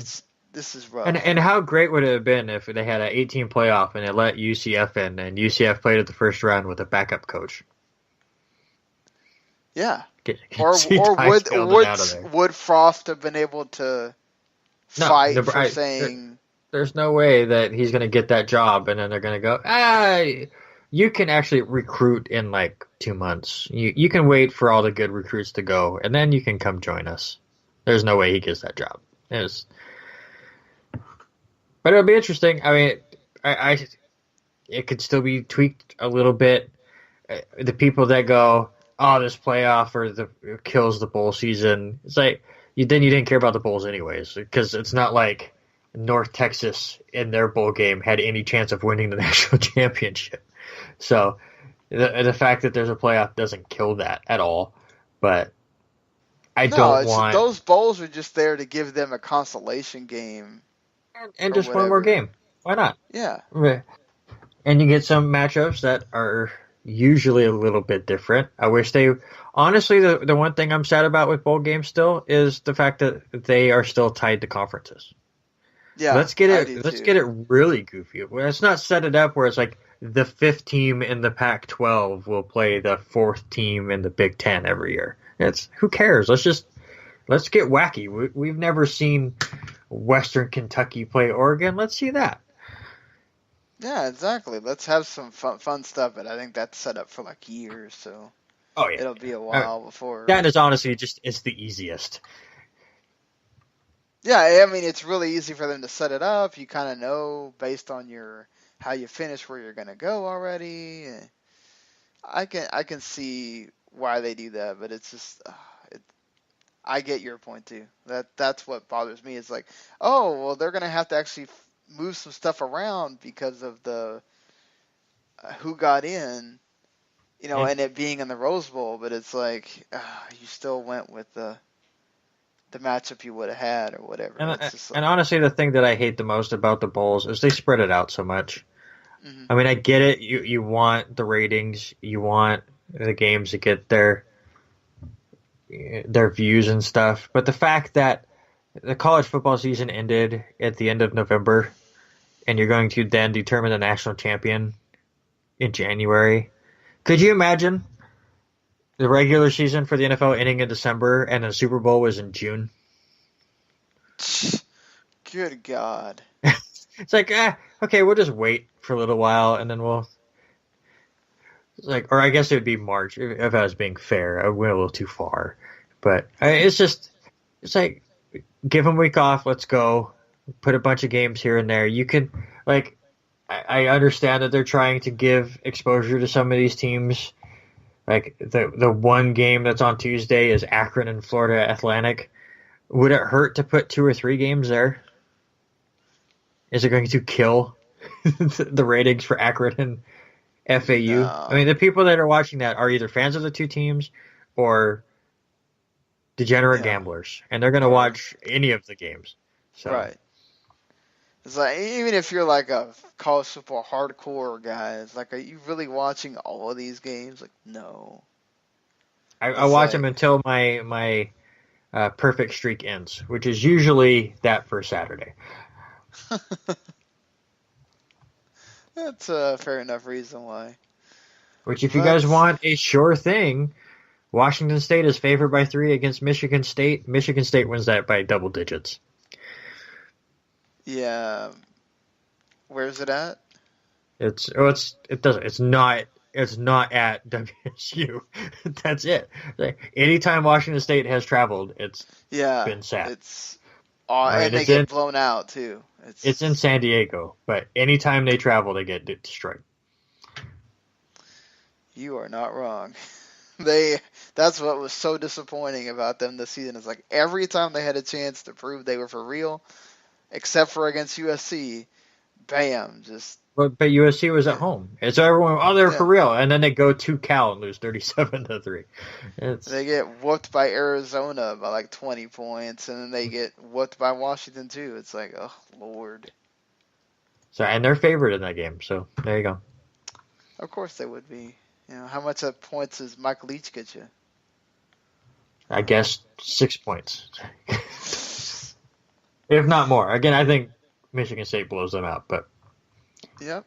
This is rough. And how great would it have been if they had an 18 playoff and they let UCF in and UCF played at the first round with a backup coach? Yeah. Or would Frost have been able to fight for saying... There's no way that he's going to get that job and then they're going to go, you can actually recruit in like 2 months. You can wait for all the good recruits to go and then you can come join us. There's no way he gets that job. But it'll be interesting. I mean, it could still be tweaked a little bit. The people that go, this playoff kills the bowl season. It's like you didn't care about the bowls anyways because it's not like North Texas in their bowl game had any chance of winning the national championship. So the fact that there's a playoff doesn't kill that at all. But those bowls are just there to give them a consolation game. And just one more game. Why not? Yeah. And you get some matchups that are usually a little bit different. I wish honestly, the one thing I'm sad about with bowl games still is the fact that they are still tied to conferences. Yeah. Let's get it really goofy. Let's not set it up where it's like the 5th team in the Pac-12 will play the 4th team in the Big Ten every year. Who cares? Let's get wacky. We've never seen Western Kentucky play Oregon. Let's see that. Yeah, exactly. Let's have some fun stuff, but I think that's set up for like years, so it'll be a while before. That is honestly it's the easiest. Yeah, I mean, it's really easy for them to set it up. You kind of know based on how you finish where you're going to go already. I can see why they do that, but it's just I get your point too. That's what bothers me. It's like, they're going to have to actually move some stuff around because of the who got in, and it being in the Rose Bowl. But it's like you still went with the matchup you would have had or whatever. And honestly, the thing that I hate the most about the bowls is they spread it out so much. Mm-hmm. I mean, I get it. You want the ratings. You want the games to get their views and stuff. But the fact that the college football season ended at the end of November and you're going to then determine the national champion in January. Could you imagine the regular season for the NFL ending in December and the Super Bowl was in June? Good God. It's like, okay, we'll just wait for a little while and then we'll... or I guess it would be March if I was being fair. I went a little too far. But it's like, give them a week off, let's go. Put a bunch of games here and there. You can, I understand that they're trying to give exposure to some of these teams. Like the one game that's on Tuesday is Akron and Florida Atlantic. Would it hurt to put 2 or 3 games there? Is it going to kill the ratings for Akron and FAU? No. I mean, the people that are watching that are either fans of the two teams or degenerate gamblers, and they're going to watch any of the games. So. Right. It's like, even if you're like a college football hardcore guy, it's like, are you really watching all of these games? Like, no. I watch them until my perfect streak ends, which is usually that first Saturday. That's a fair enough reason why. Which, if you guys want a sure thing, Washington State is favored by 3 against Michigan State. Michigan State wins that by double digits. Yeah. Where's it at? It's not at WSU. That's it. Like, anytime Washington State has traveled, it's been sad. And they get blown out too. It's in San Diego, but anytime they travel, they get destroyed. You are not wrong. That's what was so disappointing about them this season. Is like every time they had a chance to prove they were for real, except for against USC, bam, just. But USC was at home, and so everyone, they're for real, and then they go to Cal and lose 37-3. They get whooped by Arizona by like 20 points, and then they get whooped by Washington too. It's like, oh Lord. So, and they're favored in that game, so there you go. Of course they would be. You know, how much of points does Mike Leach get you? I guess 6 points, if not more. Again, I think Michigan State blows them out, but. Yep.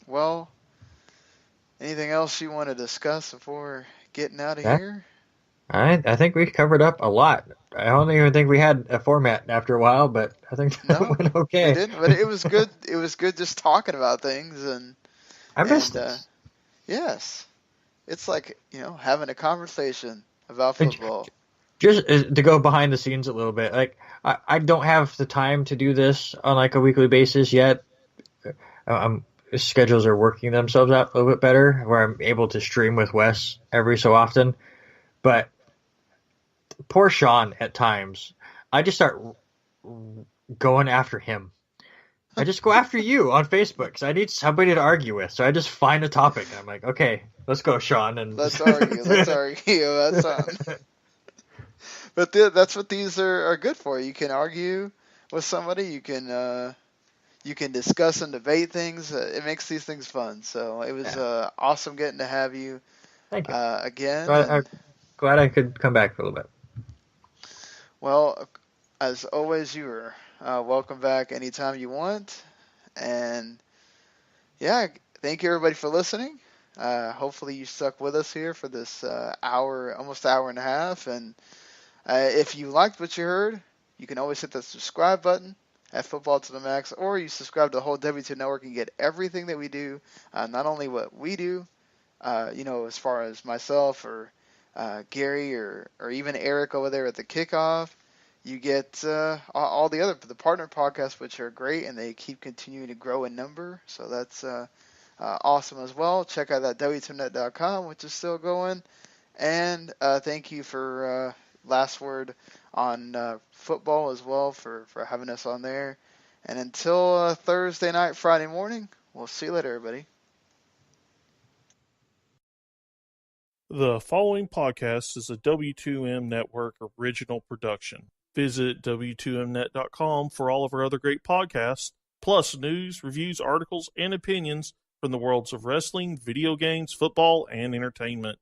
Well, anything else you want to discuss before getting out of here? I think we covered up a lot. I don't even think we had a format after a while, but I think that went okay. We didn't, but it was good. It was good just talking about things, and I missed this. Yes, it's like having a conversation about football. Just to go behind the scenes a little bit, like I don't have the time to do this on like a weekly basis yet. Schedules are working themselves out a little bit better, where I'm able to stream with Wes every so often. But poor Sean, at times, I just start going after him. I just go after you on Facebook because I need somebody to argue with. So I just find a topic. And I'm like, okay, let's go, Sean. And let's argue. That's on. But that's what these are good for. You can argue with somebody. You can discuss and debate things. It makes these things fun. So it was awesome getting to have you. Thank you. Again. I'm glad I could come back for a little bit. Well, as always, you are welcome back anytime you want. And thank you everybody for listening. Hopefully you stuck with us here for this almost hour and a half. And if you liked what you heard, you can always hit the subscribe button at Football to the Max, or you subscribe to the whole W2 Network and get everything that we do, not only what we do, as far as myself or Gary or even Eric over there at the kickoff. You get all the partner podcasts, which are great, and they keep continuing to grow in number, so that's awesome as well. Check out that W2Net.com, which is still going, and thank you for last word on football as well for having us on there. And until Thursday night, Friday morning, we'll see you later, everybody. The following podcast is a W2M Network original production. Visit W2Mnet.com for all of our other great podcasts, plus news, reviews, articles, and opinions from the worlds of wrestling, video games, football, and entertainment.